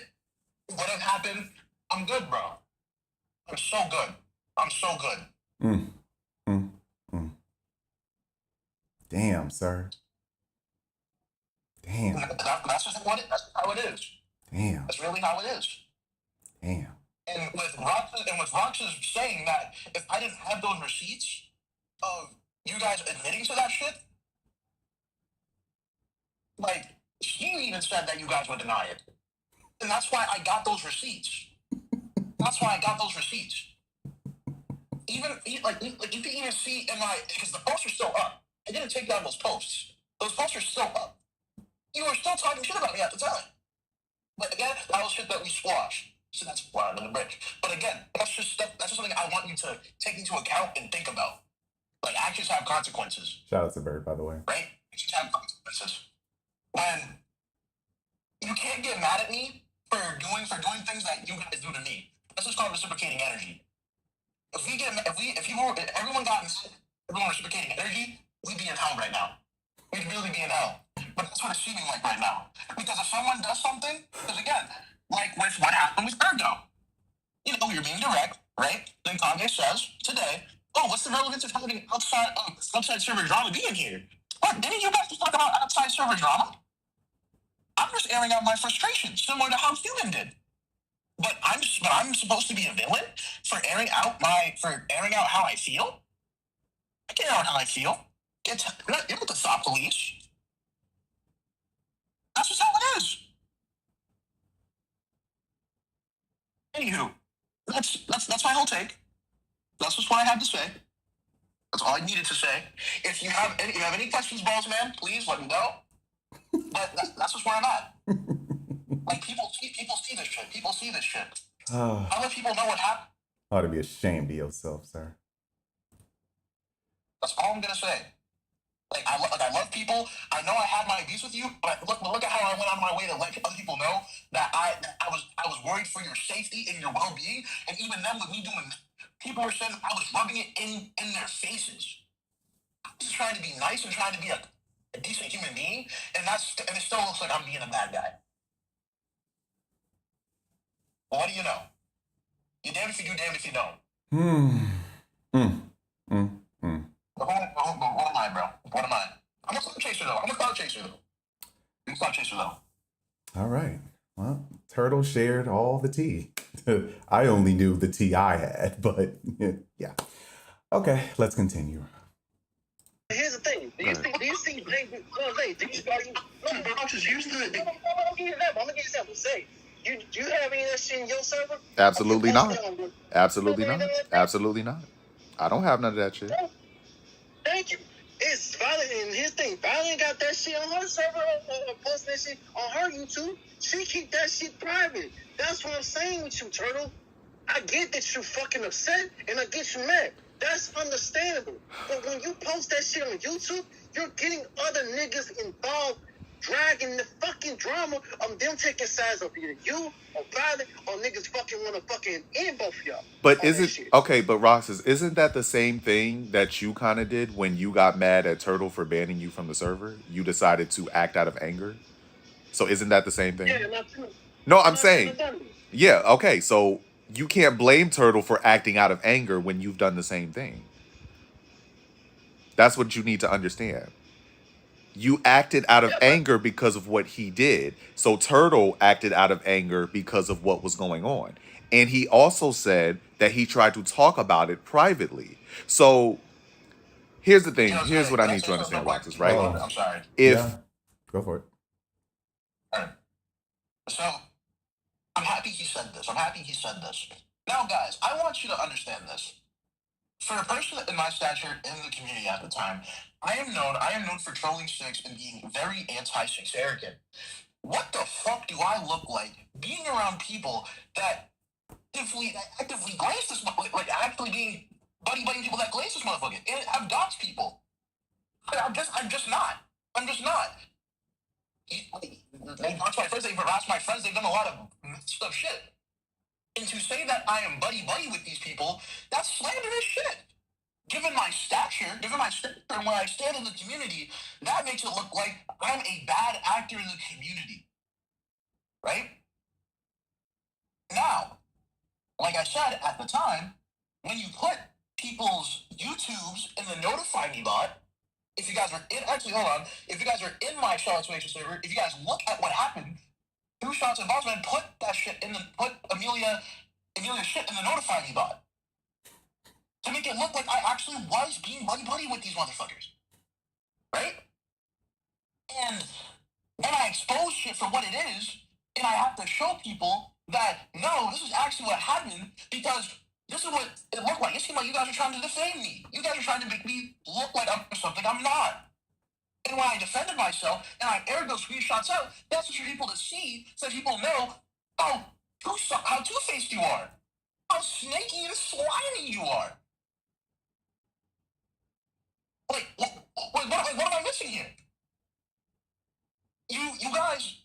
would have happened, I'm good, bro. I'm so good. I'm so good. Mm, mm, mm. Damn, sir. Damn. That's just what that's how it is. Damn. That's really how it is. Damn. And with Roxas saying that if I didn't have those receipts of you guys admitting to that shit, like he even said that you guys would deny it. And that's why I got those receipts. That's why I got those receipts. Even like you can even see in my because the posts are still up. I didn't take down those posts. Those posts are still up. You were still talking shit about me at the time. But again, that was shit that we squashed. So that's why I'm in the bridge. But again, that's just something I want you to take into account and think about. Like actions have consequences. Shout out to Bird, by the way. Right? Actions have consequences. And you can't get mad at me for doing things that you guys do to me. That's just called reciprocating energy. If everyone got everyone reciprocating energy, we'd be in hell right now. We'd really be in hell. But that's what it's seeming like right now. Because if someone does something, because again, like with what happened with Virgo, you're being direct, right? Then Kanye says today, oh, what's the relevance of having outside server drama being here? What, didn't you guys just talk about outside server drama? I'm just airing out my frustration, similar to how Human did. But I'm supposed to be a villain for airing out how I feel. I can't air out how I feel. You're not the thought police. That's just how it is. Anywho, that's my whole take. That's just what I had to say. That's all I needed to say. If you have any questions, Balls Man, please let me know. But that's just where I'm at. Like people see this shit. People see this shit. Other people know what happened. Ought to be ashamed of yourself, sir. That's all I'm gonna say. Like I love people. I know I had my beefs with you, but look at how I went out of my way to let other people know that I was worried for your safety and your well-being. And even then, with me doing, people were saying I was rubbing it in their faces. I was just trying to be nice and trying to be a decent human being, and it still looks like I'm being a bad guy. Well, what do you know? You're damned if you do, damned if you don't. But what am I, bro? What am I? I'm a cloud chaser, though. All right. Well, Turtle shared all the tea. I only knew the tea I had, but yeah. Okay, let's continue. Here's the thing. Do you see? Here's the thing. I'm gonna give you something. Say, do you have any of that shit in your server? Absolutely not. Absolutely not. Absolutely not. I don't have none of that shit. Thank you. It's Violet, and his thing. Violet got that shit on her server, posting that shit on her YouTube. She keep that shit private. That's what I'm saying with you, Turtle. I get that you fucking upset, and I get you mad. That's understandable. But when you post that shit on YouTube, you're getting other niggas involved, dragging the fucking drama of them taking sides of either you or Violet or niggas fucking want to fucking end both of y'all. But but Roxas, isn't that the same thing that you kind of did when you got mad at Turtle for banning you from the server? You decided to act out of anger. So isn't that the same thing? Yeah, not true. No, I'm saying, yeah, okay. So you can't blame Turtle for acting out of anger when you've done the same thing. That's what you need to understand. You acted out of anger because of what he did. So Turtle acted out of anger because of what was going on. And he also said that he tried to talk about it privately. So here's the thing. Here's what I need to understand, Roxas, right? I'm sorry. Go for it. All right. So I'm happy he said this. Now, guys, I want you to understand this. For a person in my stature in the community at the time, I am known for trolling Six and being very anti-Six arrogant. What the fuck do I look like being around people that actively glaze this motherfucker, like actually being buddy people that glaze this motherfucker and have dots people? I'm just not. They've watched my friends, they've harassed my friends, they've done a lot of messed up shit. And to say that I am buddy with these people, that's slanderous shit. Given my stature, and where I stand in the community, that makes it look like I'm a bad actor in the community. Right? Now, like I said at the time, when you put people's YouTubes in the notify me bot, if you guys are in, actually, hold on, if you guys are in my Charlotte's Wation server, if you guys look at what happened, two shots and Bossman put that shit in the, put Amelia's shit in the notify me bot to make it look like I actually was being buddy with these motherfuckers, right? And then I expose shit for what it is, and I have to show people that no, this is actually what happened because this is what it looked like. It seemed like you guys are trying to defame me. You guys are trying to make me look like I'm something I'm not. And when I defended myself and I aired those screenshots out, that's what for people to see, so that people know how two-faced you are, how snaky and slimy you are. Like, what am I missing here? You guys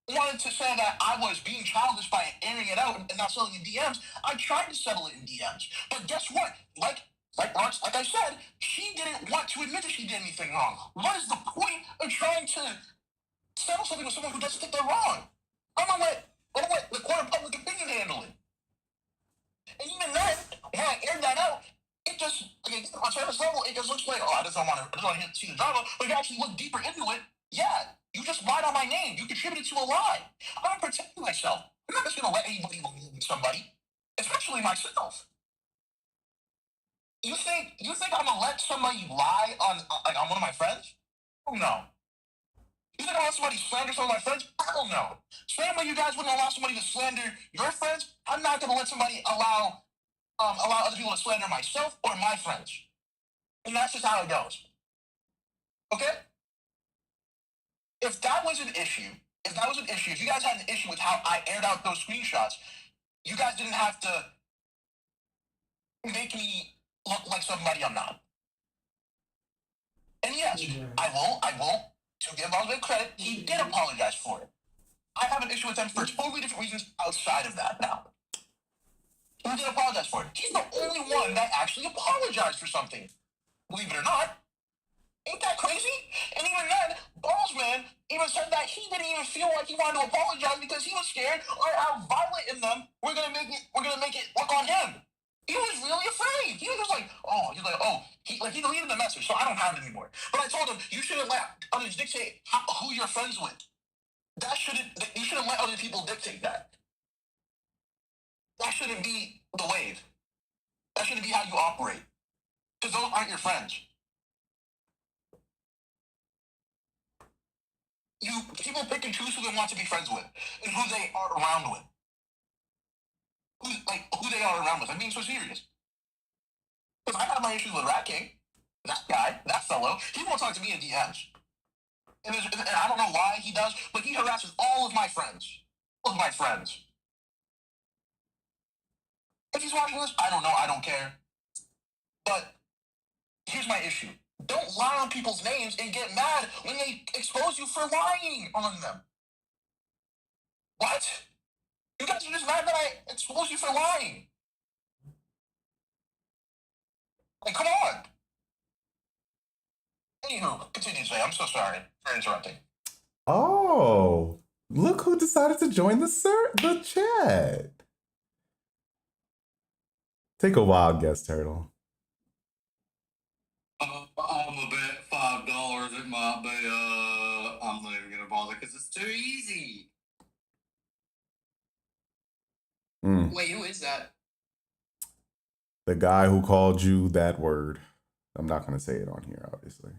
wanted to say that I was being childish by airing it out and not selling in DMs. I tried to settle it in DMs, but guess what? Like I said, she didn't want to admit that she did anything wrong. What is the point of trying to settle something with someone who doesn't think they're wrong? I'm gonna let the court of public opinion handle it. And even then, when I aired that out, it just, on surface level, it just looks like, oh, I just don't want to see the drama. But if you actually look deeper into it, yeah, you just lied on my name. You contributed to a lie. I'm protecting myself. I'm not just going to let anybody believe in somebody, especially myself. You think I'm going to let somebody lie on one of my friends? Oh, no. You think I'll let somebody slander some of my friends? Hell no. Same way you guys wouldn't allow somebody to slander your friends, I'm not going to let somebody allow other people to slander myself or my friends. And that's just how it goes. Okay? If that was an issue, if you guys had an issue with how I aired out those screenshots, you guys didn't have to make me look like somebody I'm not. And yes, I will, to give Oswald credit, he did apologize for it. I have an issue with him for totally different reasons outside of that now. He did apologize for it. He's the only one that actually apologized for something. Believe it or not. Ain't that crazy? And even then, Ballsman even said that he didn't even feel like he wanted to apologize because he was scared or how violent in them we're gonna make it look on him. He was really afraid. He was just like, he deleted the message, so I don't have it anymore. But I told him, you shouldn't let others dictate who you're friends with. You shouldn't let other people dictate that. That shouldn't be the wave. That shouldn't be how you operate. Because those aren't your friends. People pick and choose who they want to be friends with and who they are around with. Who they are around with. I'm being so serious. Because I have my issues with Rat King. That guy, that fellow, he won't talk to me in DMs. And I don't know why he does, but he harasses all of my friends. All of my friends. If he's watching this, I don't know, I don't care. But here's my issue. Don't lie on people's names and get mad when they expose you for lying on them. What? You guys are just mad that I exposed you for lying. Like, come on. Anywho, continue, Jay. I'm so sorry for interrupting. Oh, look who decided to join the chat. Take a wild guess, Turtle. I'm a bet $5 it might be, I'm not even gonna bother because it's too easy. Wait, who is that? The guy who called you that word. I'm not going to say it on here, obviously.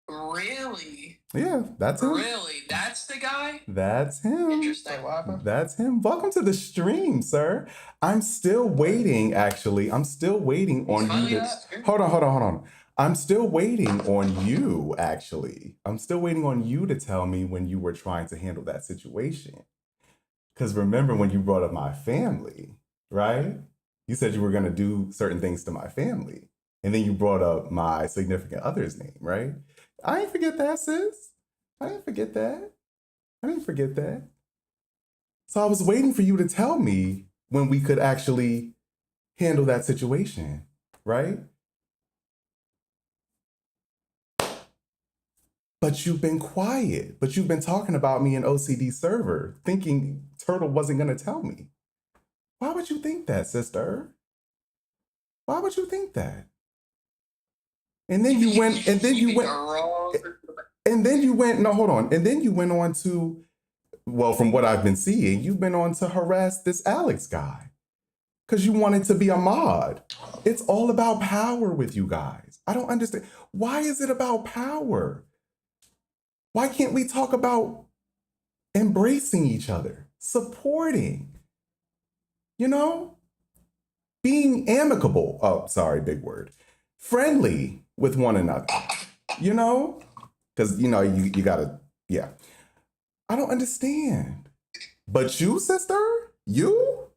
Really? Yeah, that's him. Really? That's the guy? That's him. Interesting. What happened? That's him. Welcome to the stream, sir. I'm still waiting, actually. I'm still waiting on you to... Hold on. I'm still waiting on you, actually. I'm still waiting on you to tell me when you were trying to handle that situation. Because remember when you brought up my family, right? You said you were going to do certain things to my family. And then you brought up my significant other's name, right? I ain't forget that, sis. I didn't forget that. So I was waiting for you to tell me when we could actually handle that situation, right? But you've been quiet. But you've been talking about me in OCD server, thinking Turtle wasn't going to tell me. Why would you think that, sister? Why would you think that? And then you went, and then you went, and then you went, no, hold on. And then you went on to, well, from what I've been seeing, you've been on to harass this Alex guy because you wanted to be a mod. It's all about power with you guys. I don't understand. Why is it about power? Why can't we talk about embracing each other, supporting, you know, being amicable? Oh, sorry, big word. Friendly with one another, you know? Because, you know, you gotta, yeah. I don't understand. But you, sister? You?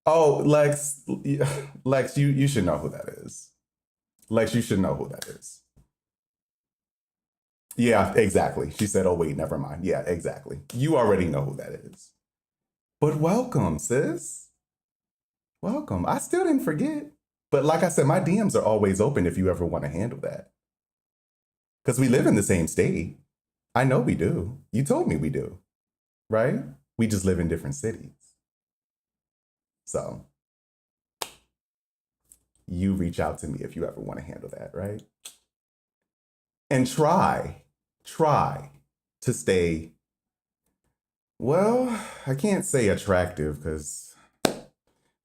Oh, Lex, Lex, you should know who that is. Lex, you should know who that is. Yeah, exactly. She said, oh, wait, never mind. Yeah, exactly. You already know who that is. But welcome, sis. Welcome. I still didn't forget. But like I said, my DMs are always open if you ever want to handle that. Because we live in the same state. I know we do. You told me we do, right? We just live in different cities. So you reach out to me if you ever want to handle that, right? And try to stay, well, I can't say attractive because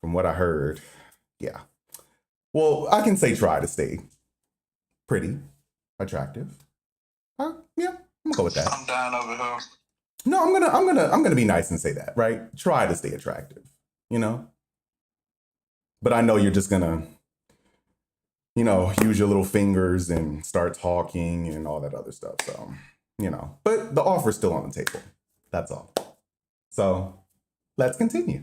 from what I heard, yeah. Well, I can say try to stay pretty, attractive. Yeah, I'm gonna go with that. I'm down over here. No, I'm gonna be nice and say that, right? Try to stay attractive, you know? But I know you're just gonna, you know, use your little fingers and start talking and all that other stuff. So, you know, but the offer's still on the table. That's all. So let's continue.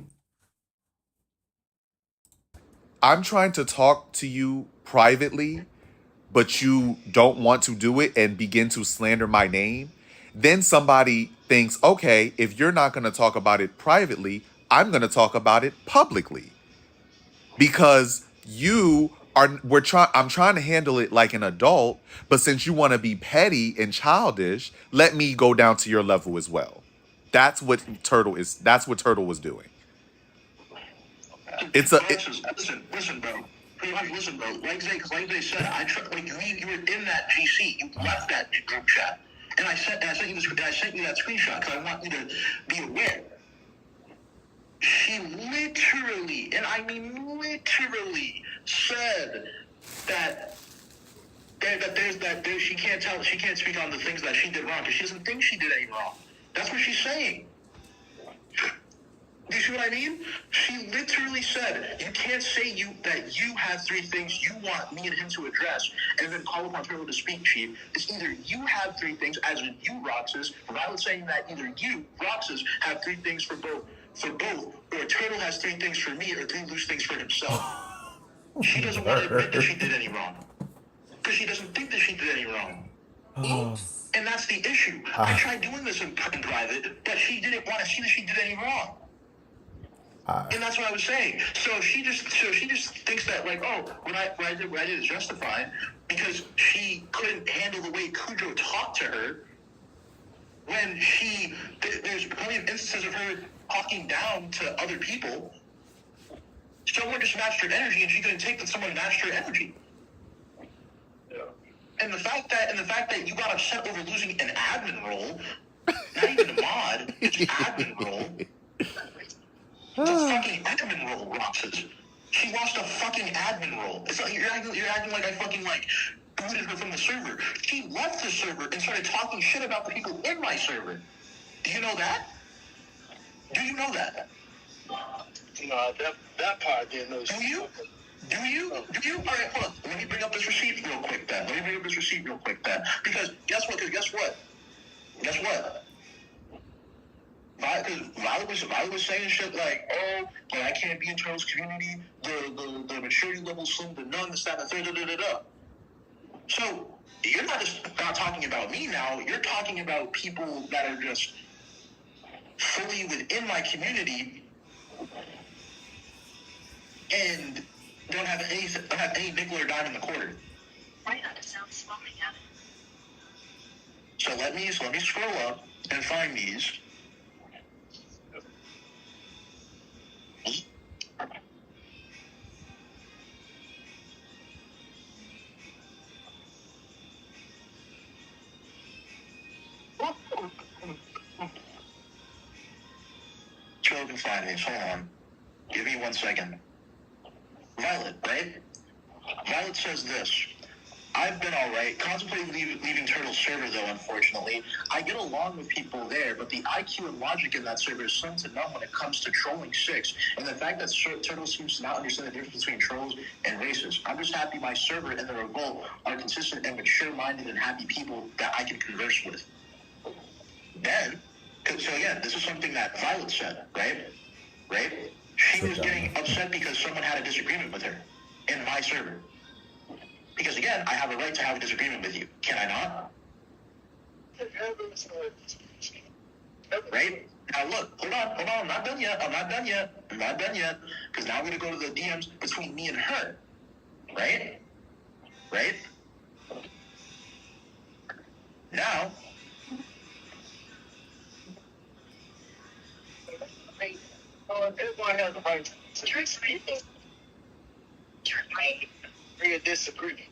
I'm trying to talk to you privately, but you don't want to do it and begin to slander my name. Then somebody thinks, okay, if you're not going to talk about it privately, I'm going to talk about it publicly. Because I'm trying to handle it like an adult, but since you want to be petty and childish, let me go down to your level as well. That's what Turtle was doing. Listen, bro. Pretty much, listen, bro. Like they said, you were in that GC. You left that group chat, and I sent you that screenshot because I want you to be aware. She literally, and I mean literally, said that she can't speak on the things that she did wrong because she doesn't think she did any wrong. That's what she's saying. Do you see what I mean? She literally said, you can't say that you have three things you want me and him to address and then call upon Turtle to speak, Chief. It's either you have three things, as in you, Roxas, or I was saying that either you, Roxas, have three things for both, or Turtle has three things for me, or three loose things for himself. She doesn't want to admit that she did any wrong. Because she doesn't think that she did any wrong. Oops. And that's the issue. I tried doing this in private, but she didn't want to see that she did any wrong. And that's what I was saying. So she just thinks that, like, oh, what I did is justified because she couldn't handle the way Cujo talked to her when there's plenty of instances of her talking down to other people. Someone just matched her energy and she couldn't take that someone matched her energy. Yeah. And the fact that you got upset over losing an admin role, not even a mod, it's an admin role. It's a fucking admin role, Roxas. She lost a fucking admin role. It's like you're acting like I fucking booted her from the server. She left the server and started talking shit about the people in my server. Do you know that? Do you know that? No, that part I didn't know. Do you? All right, hold on. Let me bring up this receipt real quick, then. Because guess what? Violet was saying shit like, oh, but I can't be in Turtle's community, the maturity level slim to none, this, that, and the third, da. So, you're not talking about me now, you're talking about people that are just fully within my community and don't have any nickel or dime in the quarter. Right on, it sounds smoking at it. So let me scroll up and find these. couldn't find these. Hold on. Give me 1 second. Violet, right? Violet says this. I've been all right. Contemplating leaving Turtle's server, though, unfortunately. I get along with people there, but the IQ and logic in that server is slim to none when it comes to trolling Six. And the fact that Turtle seems to not understand the difference between trolls and racists. I'm just happy my server and the Revolt are consistent and mature-minded and happy people that I can converse with. Then, so again, this is something that Violet said, right? Right? She was getting upset because someone had a disagreement with her in my server. Because again, I have a right to have a disagreement with you. Can I not? Right? Now look, hold on. I'm not done yet. Because now I'm going to go to the DMs between me and her. Right? Now, everyone has the right to agree or disagree.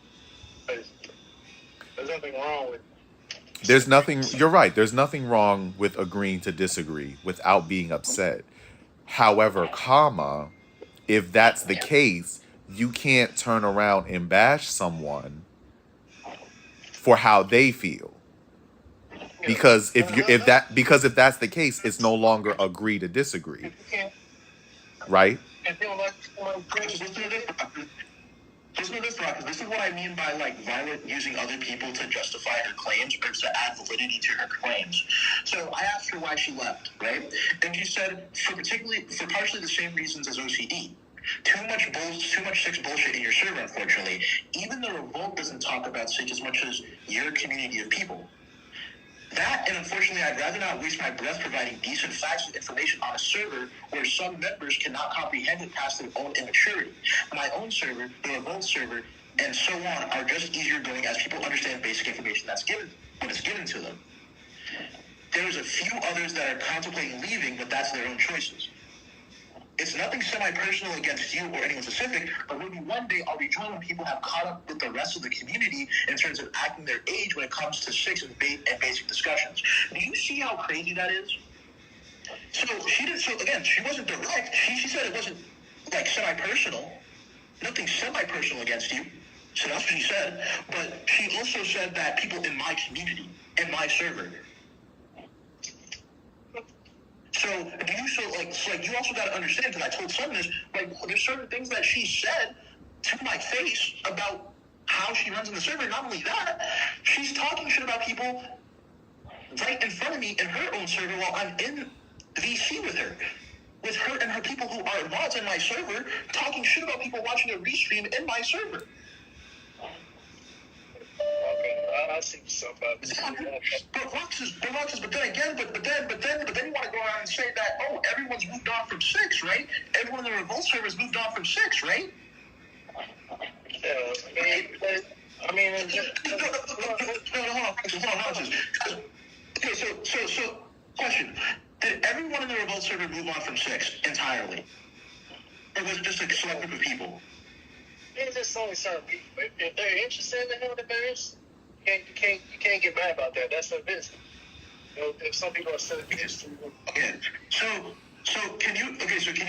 There's nothing wrong with There's nothing, you're right. There's nothing wrong with agreeing to disagree without being upset. However, comma, if that's the case, you can't turn around and bash someone for how they feel. Because if that's the case, it's no longer agree to disagree. Right? listen to this, Rock, this is what I mean by like Violet using other people to justify her claims or to add validity to her claims. So I asked her why she left, right? And she said for partially the same reasons as OCD. Too much Six bullshit in your server, unfortunately. Even the Revolt doesn't talk about Six as much as your community of people. That, and unfortunately, I'd rather not waste my breath providing decent facts and information on a server where some members cannot comprehend it past their own immaturity. My own server, the Revolt server, and so on are just easier going as people understand basic information that's given when it's given to them. There's a few others that are contemplating leaving, but that's their own choices. It's nothing semi-personal against you or anyone specific, but maybe one day I'll rejoin when people have caught up with the rest of the community in terms of acting their age when it comes to Six and basic discussions. Do you see how crazy that is? So she wasn't direct. She said it wasn't like semi-personal. Nothing semi-personal against you. So that's what she said. But she also said that people in my community, in my server. So you also got to understand, because I told Sun this, like there's certain things that she said to my face about how she runs in the server. Not only that, she's talking shit about people right in front of me in her own server while I'm in VC with her and her people who are mods in my server, talking shit about people watching a restream in my server. Okay, I see yourself out. But then you want to go around and say that, oh, everyone's moved on from Six, right? Everyone in the Revolt server has moved on from Six, right? Yeah, I mean, Okay, so, question. Did everyone in the Revolt server move on from Six entirely? Or was it just a select group of people? it's just only certain people. If they're interested in the events, you can't get mad about that. That's their business. You know, if some people are still interested. Okay, so can you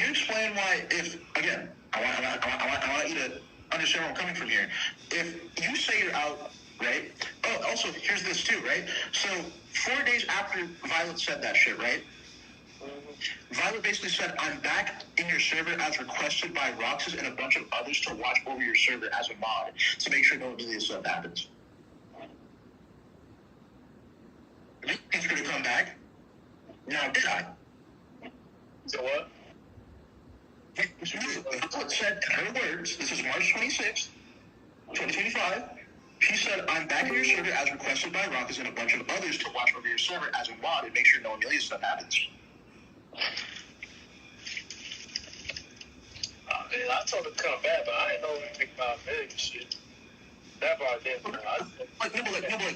explain why? If again, I want you to understand where I'm coming from here. If you say you're out, right? Oh, also here's this too, right? So 4 days after Violet said that shit, right? Violet basically said, I'm back in your server as requested by Roxas and a bunch of others to watch over your server as a mod to make sure no illegal stuff happens. He's going to come back. Now, did I? So what? Violet said in her words, this is March 26th, 2025. She said, I'm back in your server as requested by Roxas and a bunch of others to watch over your server as a mod and make sure no illegal stuff happens. I told her to come back, but I didn't know anything about million shit. That part didn't. No, but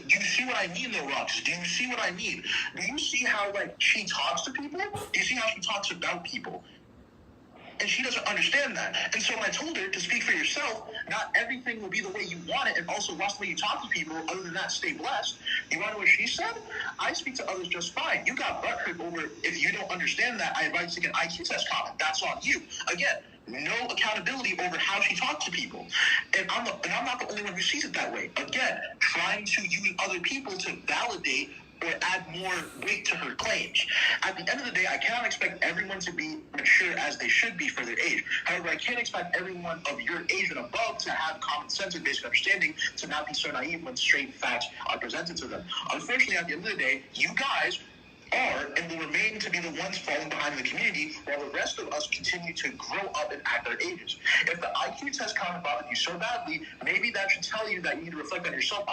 do you see what I mean though, Rox? Do you see what I mean? Do you see how she talks to people? Do you see how she talks about people? and she doesn't understand that. And so I told her to speak for yourself. Not everything will be the way you want it, and also watch the way you talk to people. Other than that, stay blessed. You want to know what she said? I speak to others just fine. You got butthurt over if you don't understand that. I advise you to get an IQ test comment. That's on you. Again, no accountability over how she talks to people. And I'm not the only one who sees it that way. Again, trying to use other people to validate or add more weight to her claims. At the end of the day, I cannot expect everyone to be mature as they should be for their age. However, I can't expect everyone of your age and above to have common sense and basic understanding, to not be so naive when straight facts are presented to them. Unfortunately, at the end of the day, you guys are and will remain to be the ones falling behind in the community, while the rest of us continue to grow up and act our ages. If the IQ test comment bothered you so badly, maybe that should tell you that you need to reflect on yourself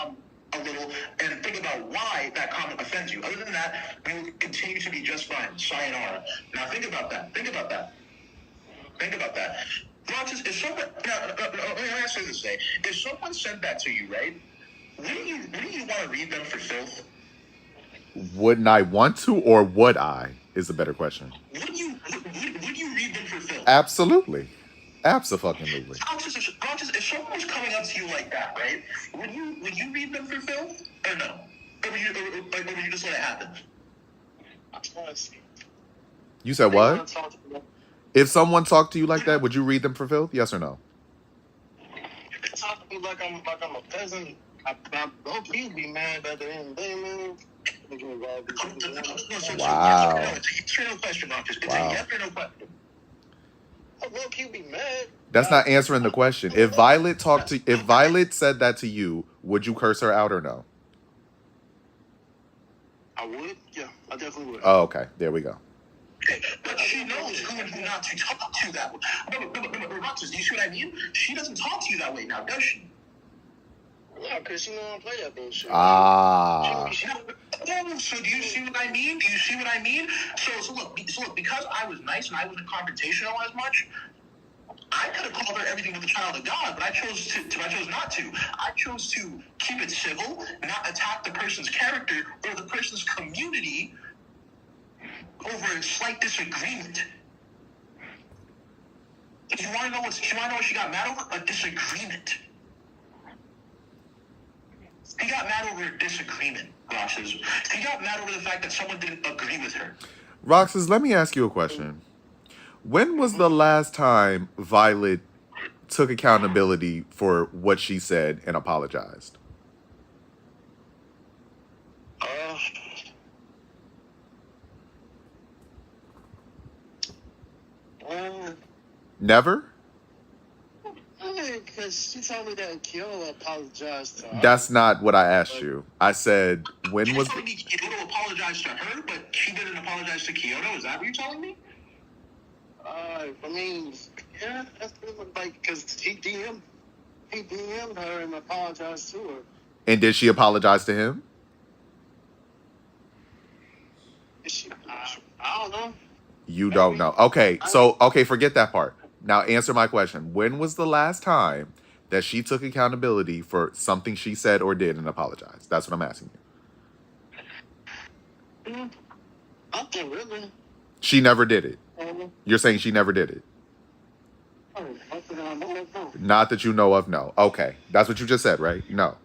a little and think about why that comment offends you. Other than that, we will continue to be just fine. Sayonara. Now think about that. Think about that. Roxas, if someone let me ask you this way. If someone said that to you, right? Wouldn't you want to read them for filth? Wouldn't I want to, or would I? Is the better question. Would you read them for filth? Absolutely. Absolutely. Roxas, if someone was coming up to you like that, right? Would you read them for filth or no? Or would you just let it happen? You said what? If someone talked to you like that, would you read them for filth? Yes or no? Talk to me like I'm a peasant. I hope you'd be mad at the end of the day, man. Wow. No, it's a yes or no question, Marcus. It's a yes or no question. I look, you'd be mad. That's not answering the question. If Violet said that to you, would you curse her out or no? I would. Yeah, I definitely would. Oh, okay. There we go. But she knows who and who not to talk to that way. But Roxas, do you see what I mean? She doesn't talk to you that way now, does she? Yeah, because she don't play that bullshit. Ah. So do you see what I mean? So look, because I was nice and I wasn't confrontational as much, I could have called her everything with a child of God, but I chose not to. I chose to keep it civil, not attack the person's character or the person's community over a slight disagreement. You want to know what she got mad over? A disagreement. He got mad over a disagreement, Roxas. He got mad over the fact that someone didn't agree with her. Roxas, let me ask you a question. When was the last time Violet took accountability for what she said and apologized? Never? Because she told me that Kyoto apologized to her. That's not what I asked you. I said, when was... You're telling me Kyoto apologized to her, but she didn't apologize to Kyoto? Is that what you're telling me? I mean, yeah, that's like, because he DM'd her and apologized to her. And did she apologize to him? I don't know. You don't know. Okay, forget that part. Now answer my question. When was the last time that she took accountability for something she said or did and apologized? That's what I'm asking you. Nothing really. She never did it. You're saying she never did it? Not that you know of, no. Okay. That's what you just said, right? No.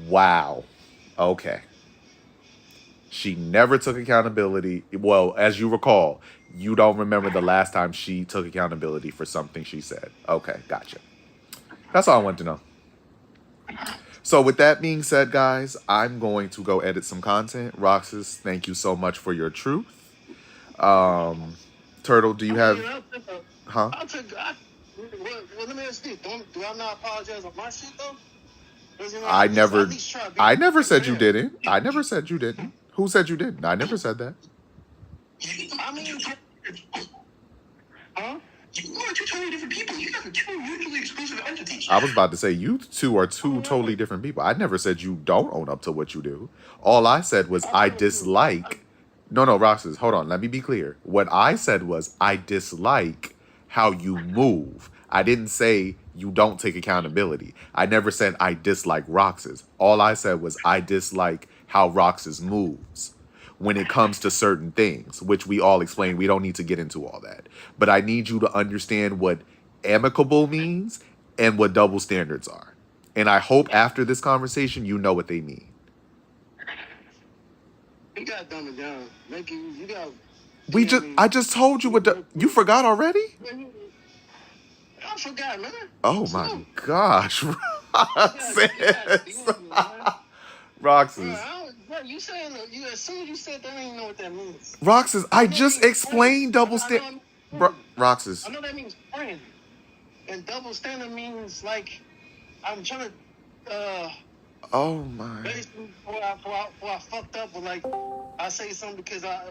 Wow. Okay. She never took accountability. Well, as you recall, you don't remember the last time she took accountability for something she said. Okay, gotcha. That's all I wanted to know. So with that being said, guys, I'm going to go edit some content. Roxas, thank you so much for your truth. Turtle, do you have... Huh? Let me ask you, do I not apologize on my shit, though? I never said you didn't. I never said you didn't. Who said you didn't? I never said that. I mean, huh? You are two totally different people. You have two mutually exclusive entities. I was about to say, you two are two totally different people. I never said you don't own up to what you do. All I said was I dislike... No, Roxas, hold on. Let me be clear. What I said was I dislike how you move. I didn't say you don't take accountability. I never said I dislike Roxas. All I said was I dislike how Roxas moves. when it comes to certain things, which we all explain. We don't need to get into all that. But I need you to understand what amicable means and what double standards are. And I hope after this conversation, you know what they mean. You got to dumb it down. You got. I just told you you forgot already? I forgot, man. Oh my gosh, Roxas. You saying as soon as you said that, I don't even know what that means. Roxas, I just explained double standard. Roxas. I know that means friend, and double standard means like I'm trying to. Oh my. Basically, before I fucked up, but like I say something because I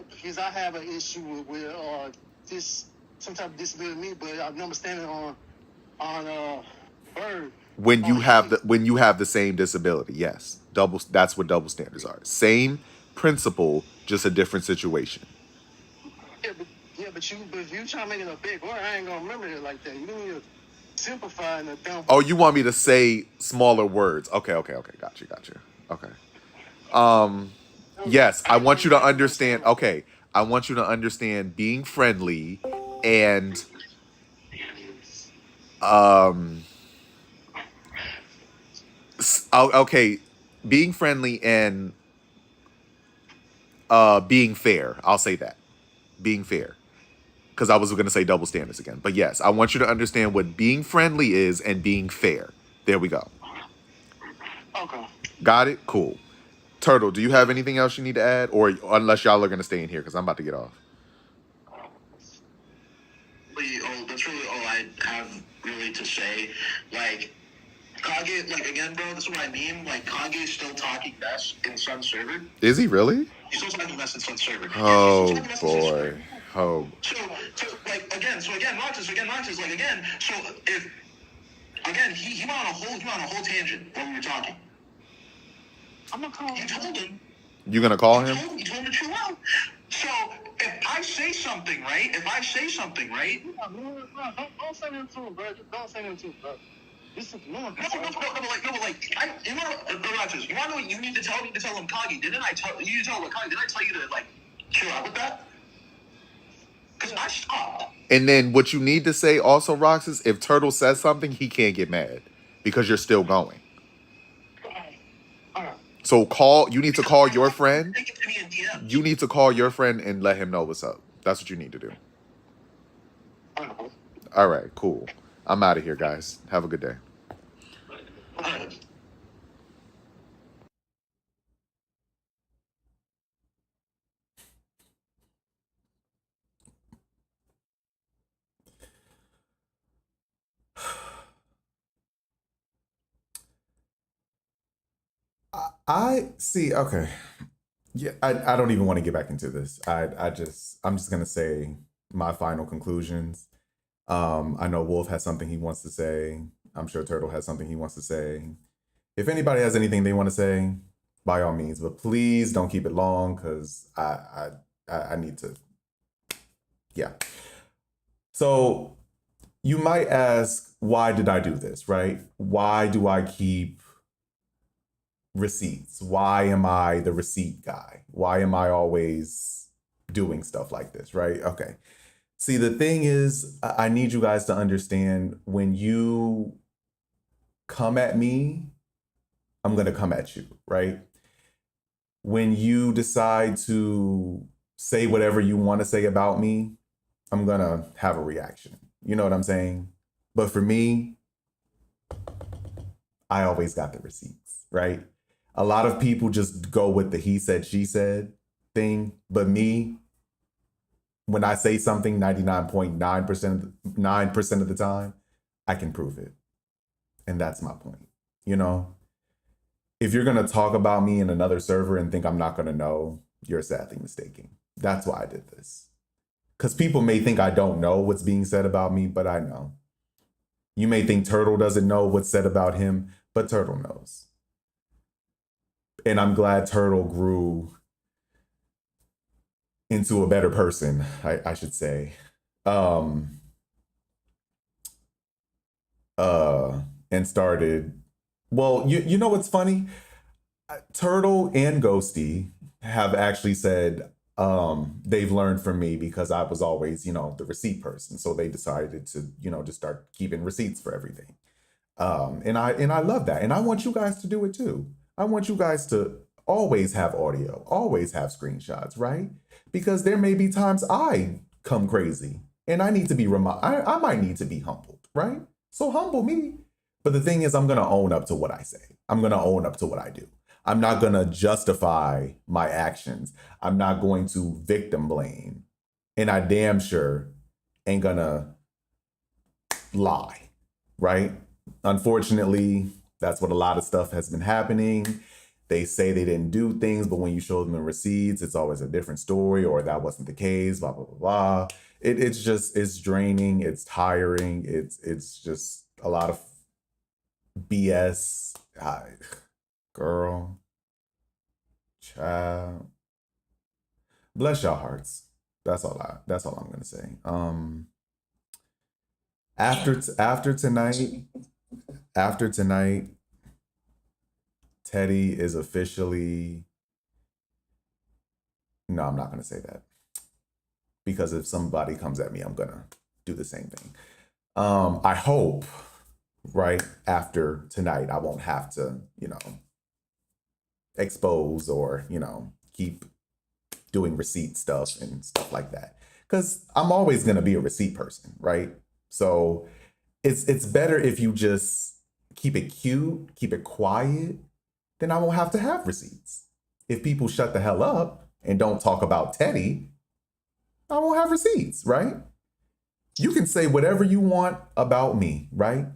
have an issue with this some type of disability with me, but I never standing on Bird. When you have the same disability, yes, that's what double standards are. Same principle, just a different situation. But if you try to make it a big word, I ain't gonna remember it like that. You need to simplify and a dumb. Oh, you want me to say smaller words? Okay. Gotcha. Okay. Yes, I want you to understand. Okay, I want you to understand being friendly and okay, being friendly and being fair. I'll say that. Being fair. Because I was going to say double standards again. But yes, I want you to understand what being friendly is and being fair. There we go. Okay. Got it? Cool. Turtle, do you have anything else you need to add? Or unless y'all are going to stay in here because I'm about to get off. That's really all I have really to say. Like, Kage, like, again, bro, this is what I mean. Like, Kage's still talking best in Sun server. Is he really? He's still talking best in Sun server. Oh, boy. Oh. So again, Roxas, like, again, so if, again, he went on a whole tangent when we were talking. I'm not calling him. You told him. You gonna call him? You told him to chill out. So if I say something, right? Don't send him to him, bro. Don't send him to him, bro. This is you want to know what you need to tell me to tell him, Kage? Didn't I tell you to tell him, Kage? Did I tell you to like chill out with that? Because I stopped. And then what you need to say also, Rox, is if Turtle says something, he can't get mad because you're still going. So you need to call your friend. You need to call your friend and let him know what's up. That's what you need to do. All right, cool. I'm out of here, guys. Have a good day. I see. Okay. Yeah, I don't even want to get back into this. I'm just gonna say my final conclusions. I know Wolf has something he wants to say. I'm sure Turtle has something he wants to say. If anybody has anything they want to say, by all means, but please don't keep it long because I need to. Yeah. So you might ask, why did I do this, right? Why do I keep receipts? Why am I the receipt guy? Why am I always doing stuff like this, right? Okay. See, the thing is, I need you guys to understand when you come at me, I'm going to come at you, right? When you decide to say whatever you want to say about me, I'm going to have a reaction. You know what I'm saying? But for me, I always got the receipts, right? A lot of people just go with the he said, she said thing. But me, when I say something 99.9% of the time, I can prove it. And that's my point. You know, if you're going to talk about me in another server and think I'm not going to know, you're sadly mistaken. That's why I did this. Because people may think I don't know what's being said about me, but I know. You may think Turtle doesn't know what's said about him, but Turtle knows. And I'm glad Turtle grew into a better person, I should say. And started, well, you know what's funny? Turtle and Ghosty, have actually said they've learned from me because I was always, the receipt person. So they decided to, just start keeping receipts for everything. And I love that. And I want you guys to do it too. I want you guys to always have audio, always have screenshots, right? Because there may be times I come crazy and I need to be I might need to be humbled, right? So humble me. But the thing is, I'm gonna own up to what I say. I'm gonna own up to what I do. I'm not gonna justify my actions. I'm not going to victim blame. And I damn sure ain't gonna lie, right? Unfortunately, that's what a lot of stuff has been happening. They say they didn't do things, but when you show them the receipts, it's always a different story, or that wasn't the case, blah, blah, blah, blah. It's draining, it's tiring, it's just a lot of BS. Girl, child. Bless your hearts. That's all I'm gonna say. After tonight, Teddy is officially. No, I'm not gonna say that. Because if somebody comes at me, I'm gonna do the same thing. I hope, right after tonight, I won't have to, expose or, keep doing receipt stuff and stuff like that. Because I'm always gonna be a receipt person, right? So it's better if you just keep it cute, keep it quiet, then I won't have to have receipts. If people shut the hell up and don't talk about Teddy, I won't have receipts, right? You can say whatever you want about me, right?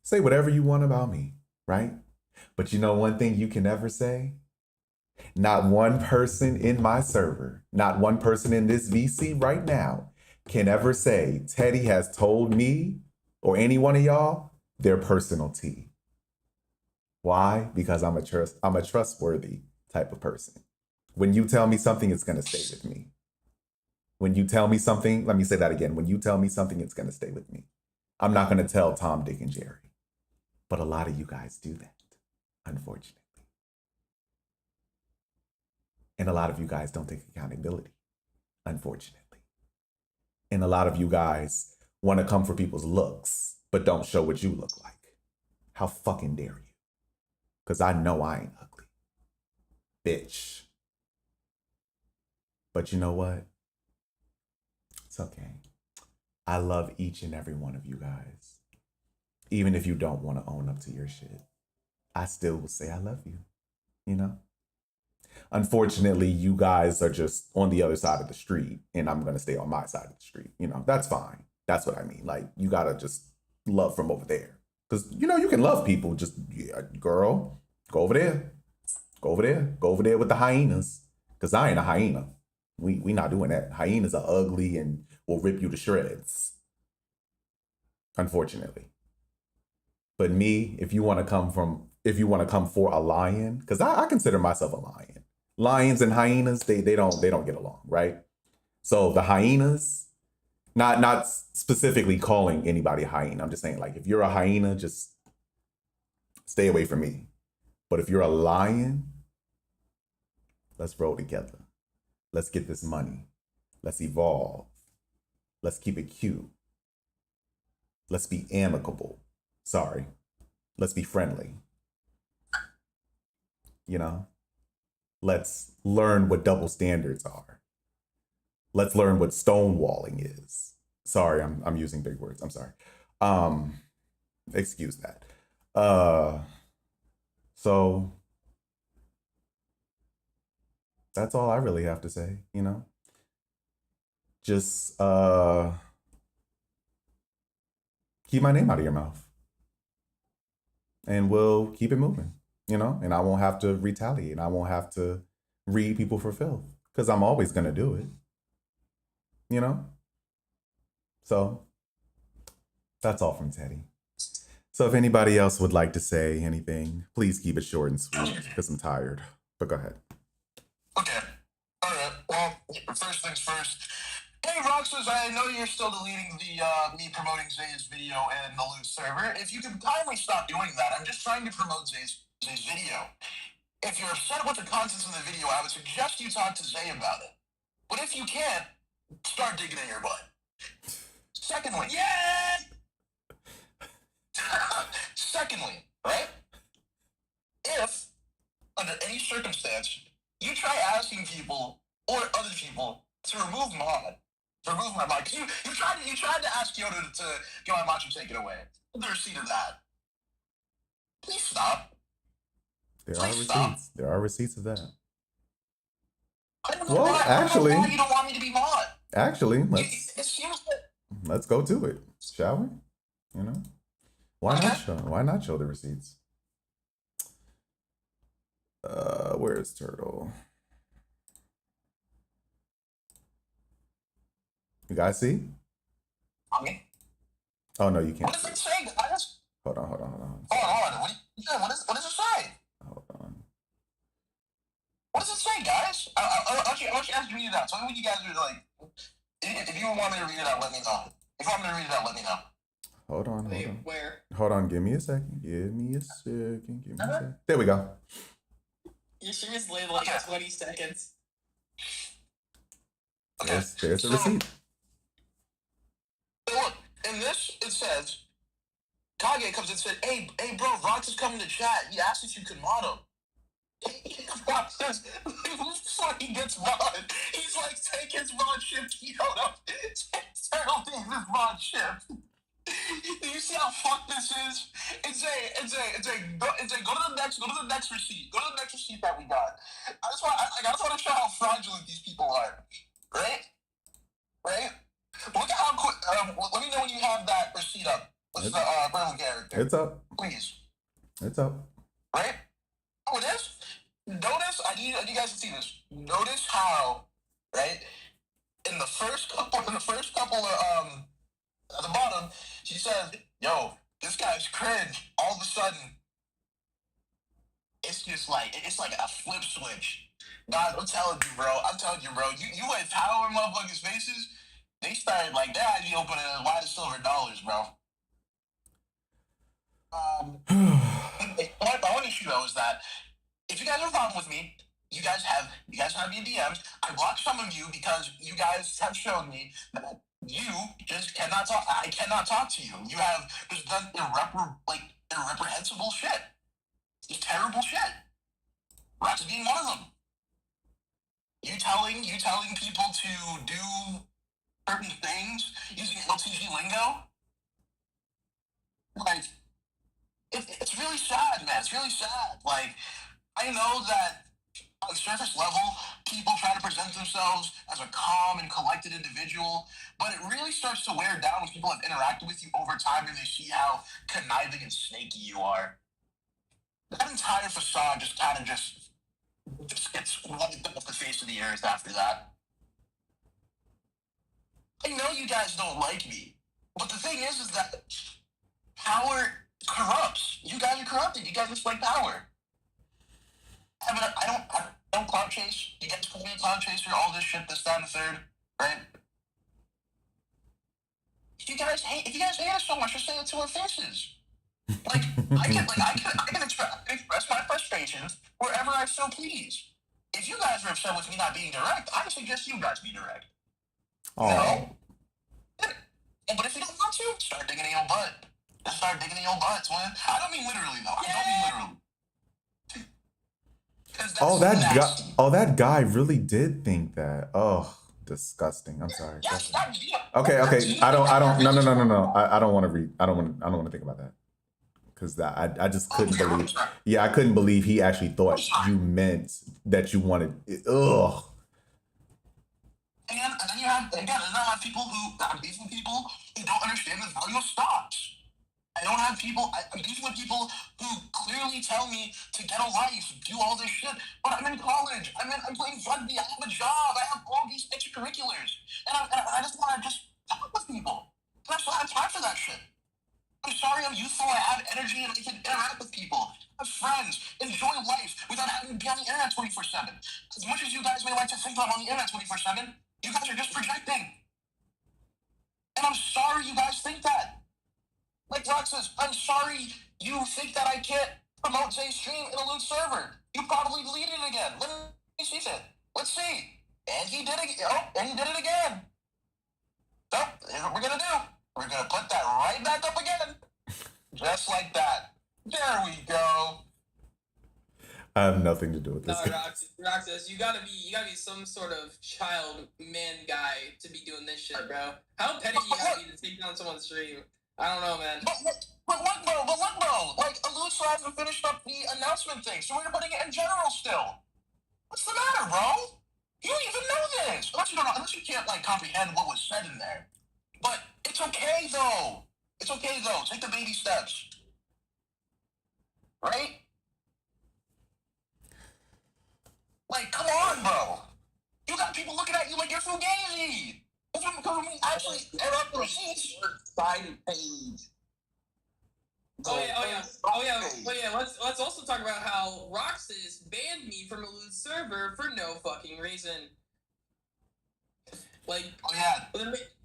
Say whatever you want about me, right? But you know one thing you can never say? Not one person in my server, not one person in this VC right now can ever say Teddy has told me or any one of y'all their personal tea. Why? Because I'm a trustworthy type of person. When you tell me something, it's gonna stay with me. When you tell me something, let me say that again. When you tell me something, it's gonna stay with me. I'm not gonna tell Tom, Dick, and Jerry. But a lot of you guys do that, unfortunately. And a lot of you guys don't take accountability, unfortunately. And a lot of you guys want to come for people's looks, but don't show what you look like. How fucking dare you? Because I know I ain't ugly. Bitch. But you know what? It's okay. I love each and every one of you guys. Even if you don't want to own up to your shit, I still will say I love you, Unfortunately, you guys are just on the other side of the street, and I'm going to stay on my side of the street. That's fine. That's what I mean. Like, you got to just love from over there. Because, you can love people. Just, girl, go over there. Go over there. Go over there with the hyenas. Because I ain't a hyena. We not doing that. Hyenas are ugly and will rip you to shreds. Unfortunately. But me, if you want to come for a lion, because I consider myself a lion. Lions and hyenas, they don't get along, right? So the hyenas, not specifically calling anybody a hyena. I'm just saying, like, if you're a hyena, just stay away from me. But if you're a lion, let's roll together. Let's get this money. Let's evolve. Let's keep it cute. Let's be amicable. Sorry. Let's be friendly. Let's learn what double standards are. Let's learn what stonewalling is. Sorry, I'm using big words. I'm sorry. Excuse that. So that's all I really have to say, Just keep my name out of your mouth. And we'll keep it moving, and I won't have to retaliate. I won't have to read people for filth because I'm always going to do it, So that's all from Teddy. So if anybody else would like to say anything, please keep it short and sweet because I'm tired. But go ahead. Okay. All right. Well, first things first. Hey, Roxas, I know you're still deleting the me promoting Zay's video and the loose server. If you could kindly stop doing that, I'm just trying to promote Zay's video. If you're upset with the contents in the video, I would suggest you talk to Zay about it. But if you can't, start digging in your butt. Secondly, secondly, right? If, under any circumstance, you try asking people or other people to remove my mod, because you tried to ask Yoda to get my mod taken away. The receipt of that. Please stop. There Please are stop. receipts. There are receipts of that. I don't know Well, why, actually, you don't want me to be mod. Actually, It seems that let's go to it, shall we? You know, why not show? Why not show the receipts? Where's Turtle? You guys see? Okay. Oh no, you can't. What does it say, guys? Hold on. Hold on. What does it say? Hold on. What does it say, guys? I want you guys to read it out. Tell me what you guys are like. If you want me to read it out, let me know. If you want me to read it out, let me know. Hold on. Where? Hold on. Give me a second. There we go. You should just leave like 20 seconds. Okay. There's the receipt. So look, in this, it says, Kage comes and said, hey bro, Vox is coming to chat. He asked if you could mod him. Before he gets mod, he's like, take his mod shift key out. Turtle takes his mod shift. Do you see how fucked this is? It's a go to the next receipt. Go to the next receipt that we got. I just want to show how fraudulent these people are. Right? Look at how quick. Let me know when you have that receipt up. What's the Berlin character? It's up. Please. It's up. Right? Oh, it is? Notice, I need you guys to see this. Notice how, right? In the first couple of at the bottom, she says, yo, this guy's cringe. All of a sudden, it's just like, it's like a flip switch. God, I'm telling you, bro. You went power in motherfuckers' faces. They started like, their eyes be opening as wide as silver dollars, bro. One issue though is that if you guys have a problem with me, you guys have me in DMs. I blocked some of you because you guys have shown me that you just cannot talk. I cannot talk to you. You have just done irreprehensible shit. Just terrible shit. Rats being one of them. You telling people to do certain things using LTG lingo. Like, it's really sad, man. It's really sad. Like, I know that on the surface level, people try to present themselves as a calm and collected individual, but it really starts to wear down when people have interacted with you over time and they see how conniving and snaky you are. That entire facade just kind of just gets wiped off the face of the earth after that. I know you guys don't like me, but the thing is that power corrupts. You guys are corrupted. You guys just like power. I don't cloud chase. You guys call me a cloud chaser, all this shit, this, that, and the third, right? If you guys hate us so much, just say it to our faces. Like, I can express my frustrations wherever I so please. If you guys are upset with me not being direct, I would suggest you guys be direct. No. But if you don't want to, start digging in your butt. Just start digging in your butts, man. I don't mean literally, though. I don't mean literally. That guy really did think that. Oh, disgusting. I'm sorry. Yes, Okay. I don't. No. I don't want to read. I don't want to think about that. Because I just couldn't believe. Yeah, I couldn't believe he actually thought you meant that you wanted. Ugh. And then you have people who don't understand the value of stocks. I'm beefing with people who clearly tell me to get a life, do all this shit, but I'm in college. I'm playing rugby. I have a job. I have all these extracurriculars, and I just want to talk with people. I just don't have time for that shit. I'm sorry, I'm youthful. I have energy, and I can interact with people, have friends, enjoy life without having to be on the internet 24/7. As much as you guys may like to think I'm on the internet 24/7, you guys are just projecting. And I'm sorry you guys think that. Like Rock says, I'm sorry you think that I can't promote Zay's stream in a loot server. You probably deleted it again. Let me see it. Let's see. And he did it. Oh, and he did it again. So, here's what we're gonna do. We're gonna put that right back up again. Just like that. There we go. I have nothing to do with this. No, Roxas, you gotta be some sort of child man guy to be doing this shit, bro. How petty you gotta be to take down someone's stream? I don't know, man. But look, bro. Like, Allude still hasn't finished up the announcement thing, so we're putting it in general still. What's the matter, bro? You don't even know this. Unless you can't, like, comprehend what was said in there. But it's okay, though. Take the baby steps. Right? Like, come on, bro. You got people looking at you like you're Fugazi. That's what because we actually add up the receipts. Side page. Oh yeah. Let's also talk about how Roxas banned me from Allude's server for no fucking reason. Like, oh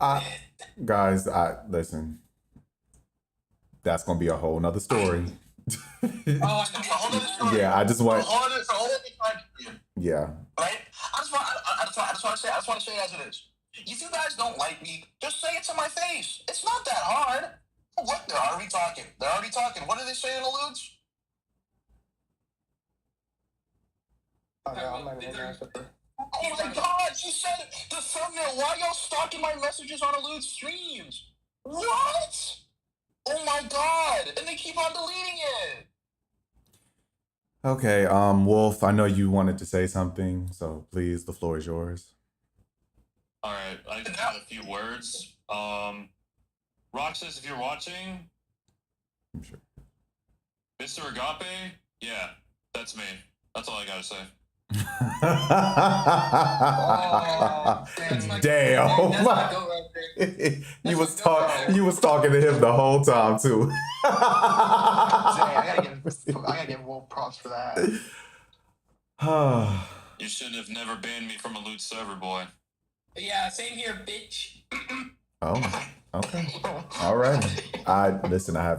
yeah. Guys, listen. That's gonna be a whole nother story. Yeah, I just want. Yeah. Right? I just want to say it as it is. If you guys don't like me, just say it to my face. It's not that hard. Look, they're already talking. What are they saying, Alludes? I'm not gonna answer. Oh my god, she said it. The thumbnail. Why y'all stalking my messages on Allude's streams? What? Oh my god. And they keep on deleting it. Okay, Wolf, I know you wanted to say something, so please, the floor is yours. All right, I just have a few words. Roxas, if you're watching, I'm sure. Mr. Agape, yeah, that's me. That's all I gotta say. Damn. You was talking to him the whole time too. I gotta give Wolf props for that. You should have never banned me from a loot server, boy. yeah, same here, bitch. Oh, okay. All right. I have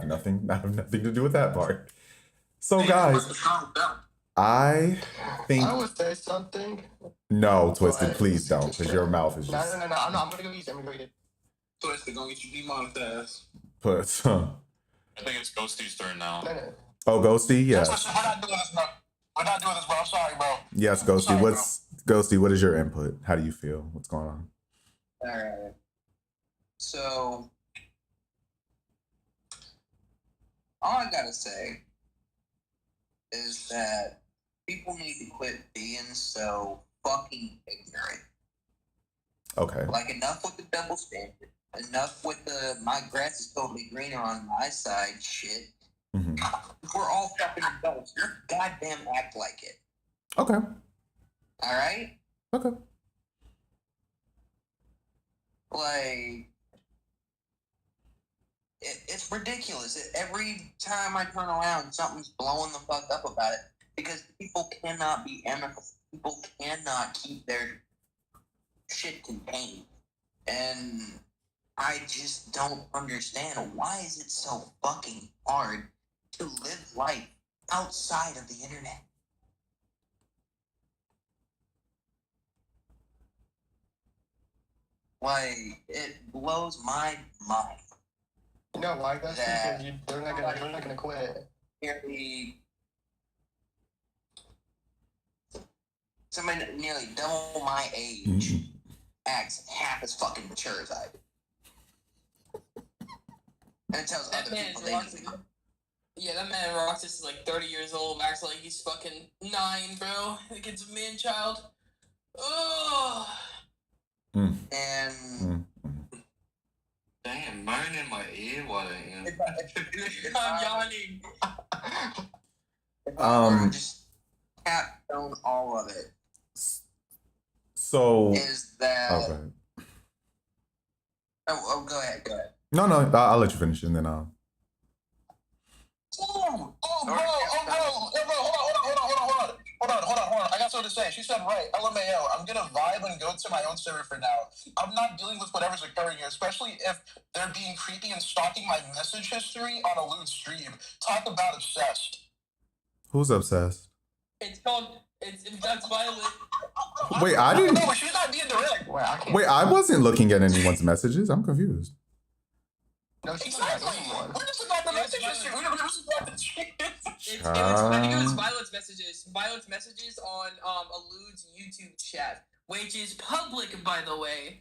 nothing to do with that part. So guys, I think I would say something. no, Twisted, please don't, because your mouth is No. just I'm gonna go easy. I'm gonna go easy. Twisted gonna get you demonetized. put. I think it's Ghosty's turn now. Oh, Ghosty, yes. We're not doing this, bro. I'm sorry, bro. Yes, Ghosty. Sorry, Ghosty, what is your input? How do you feel? What's going on? Alright. So, all I gotta say is that people need to quit being so fucking ignorant. Okay. Like, enough with the double standard. Enough with the my grass is totally greener on my side shit. Mm-hmm. We're all fucking adults. Just goddamn act like it. Okay. Alright? Okay. Like, it's ridiculous. Every time I turn around, something's blowing the fuck up about it. Because people cannot be amicable. People cannot keep their shit contained. And I just don't understand. Why is it so fucking hard to live life outside of the internet? Like, it blows my mind. You know why, guys? Because they're not gonna quit. Somebody nearly double my age acts half as fucking mature as I do. And it tells other people they need to. Yeah, that man Roxas is like 30 years old, acts like he's fucking 9, bro. Like it's a man-child. Ugh. And Damn, moan in my ear while I am. I'm yawning. Just capstone all of it. So is that? Okay. Oh, go ahead. No, I'll let you finish and then I'll. Bro, hold on. I got something to say. She said, right, LMAO, I'm gonna vibe and go to my own server for now. I'm not dealing with whatever's occurring here, especially if they're being creepy and stalking my message history on a lewd stream. Talk about obsessed. Who's obsessed? It's called. That's Violet. Wait, I didn't. No, she's not being direct. Wait, I wasn't looking at anyone's messages. I'm confused. No, she's Exactly. not anyone. We're just about the messages. I think it was Violet's messages. Violet's messages on Allude's YouTube chat, which is public, by the way.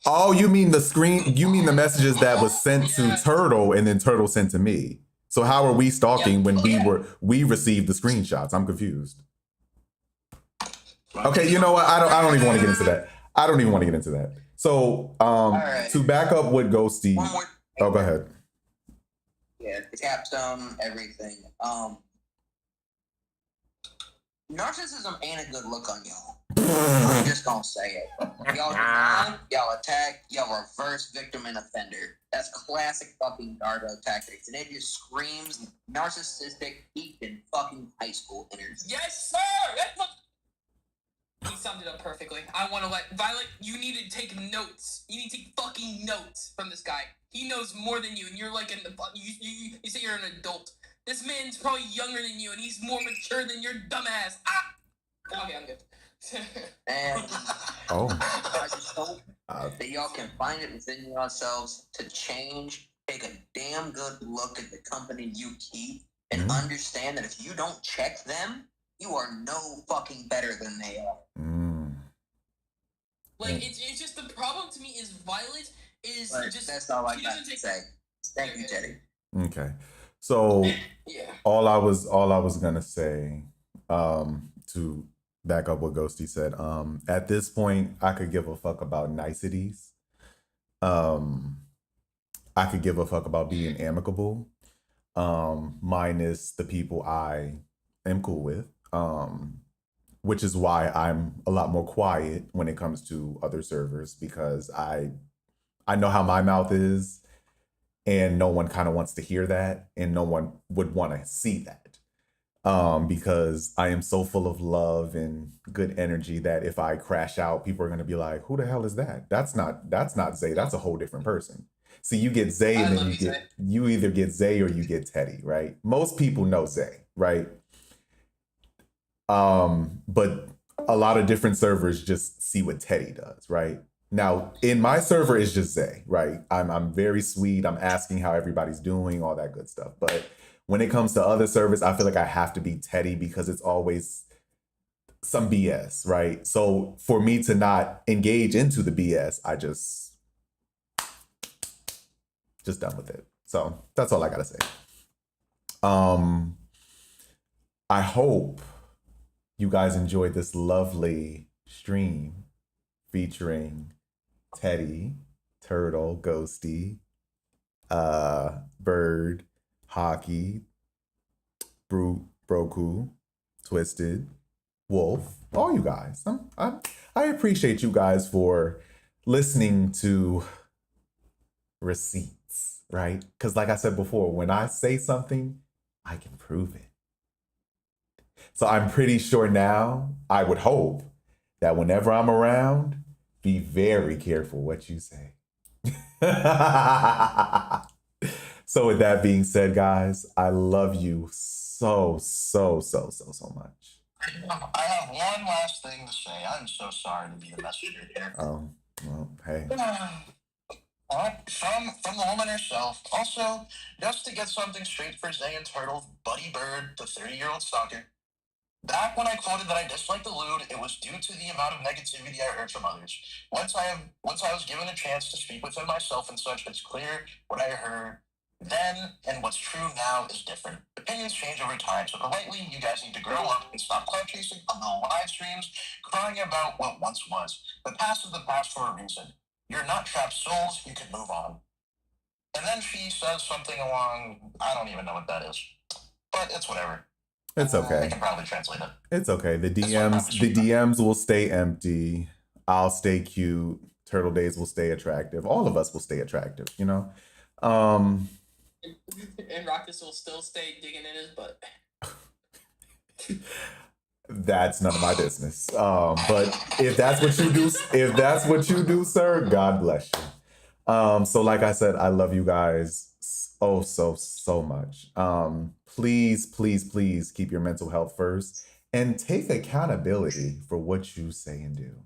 Oh, you mean the screen? You mean the messages that was sent to Turtle and then Turtle sent to me? So how are we stalking when we received the screenshots? I'm confused. Okay, you know what? I don't even want to get into that. I don't even want to get into that. So right. to back up what Ghosty. One more. Oh, go ahead. Yeah, the capstone, everything. Narcissism ain't a good look on y'all. I'm just gonna say it. Y'all deny, y'all attack, y'all reverse victim and offender. That's classic fucking Dardo tactics, and it just screams narcissistic peaked in fucking high school energy. Yes, sir. That's what. He summed it up perfectly. I want to let Violet. You need to take notes. You need to take fucking notes from this guy. He knows more than you, and you're like you say you're an adult. This man's probably younger than you, and he's more mature than your dumbass. Ah. Okay, I'm good. And Oh. I just hope that y'all can find it within yourselves to change. Take a damn good look at the company you keep, and understand that if you don't check them, you are no fucking better than they are. Like, it's just the problem to me is Violet is just. That's all I got to say. Thank you, Teddy. Okay. So all I was gonna say, to back up what Ghosty said, at this point I could give a fuck about niceties. I could give a fuck about being amicable, minus the people I am cool with. Which is why I'm a lot more quiet when it comes to other servers, because I know how my mouth is, and no one kind of wants to hear that, and no one would want to see that, because I am so full of love and good energy that if I crash out, people are going to be like, who the hell is that? That's not Zay. That's a whole different person. See, you get Zay, and then you either get Zay or you get Teddy, right? Most people know Zay, right? But a lot of different servers just see what Teddy does, right? Now, in my server, it's just Zay, right? I'm very sweet. I'm asking how everybody's doing, all that good stuff. But when it comes to other servers, I feel like I have to be Teddy because it's always some BS, right? So for me to not engage into the BS, I just done with it. So that's all I gotta say. I hope you guys enjoyed this lovely stream featuring Teddy, Turtle, Ghosty, Bird, Hockey, Brute, Broku, Twisted, Wolf, all you guys. I appreciate you guys for listening to receipts, right? Because like I said before, when I say something, I can prove it. So I'm pretty sure now, I would hope that whenever I'm around, be very careful what you say. So with that being said, guys, I love you so much. I have one last thing to say. I'm so sorry to be the messenger here. Well, hey. From the woman herself. Also, just to get something straight for Zay and Turtle, Buddy Bird, the 30-year-old stalker. Back when I quoted that I disliked Allude, it was due to the amount of negativity I heard from others. Once I was given a chance to speak with him myself and such, it's clear what I heard then and what's true now is different. Opinions change over time, so politely, you guys need to grow up and stop cloud chasing on the live streams, crying about what once was. The past is the past for a reason. You're not trapped souls, you can move on. And then she says something along, I don't even know what that is, but it's whatever. It's okay. I can probably translate it. It's okay. The DMs will stay empty. I'll stay cute. Turtle Days will stay attractive. All of us will stay attractive, you know? And Rockus will still stay digging in his butt. That's none of my business. But if that's what you do, sir, God bless you. So like I said, I love you guys so much. Please keep your mental health first. and take accountability for what you say and do.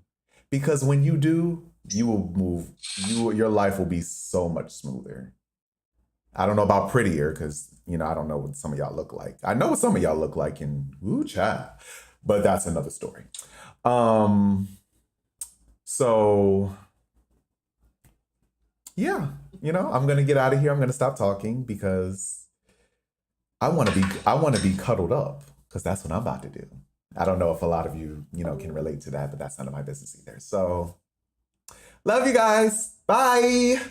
Because when you do, you will move, your life will be so much smoother. I don't know about prettier, because you know, I don't know what some of y'all look like. I know what some of y'all look like in ooh child, but that's another story. So yeah, you know, I'm gonna get out of here. I'm gonna stop talking because I want to be cuddled up, because that's what I'm about to do. I don't know if a lot of you, you know, can relate to that, but that's none of my business either. So love you guys. Bye.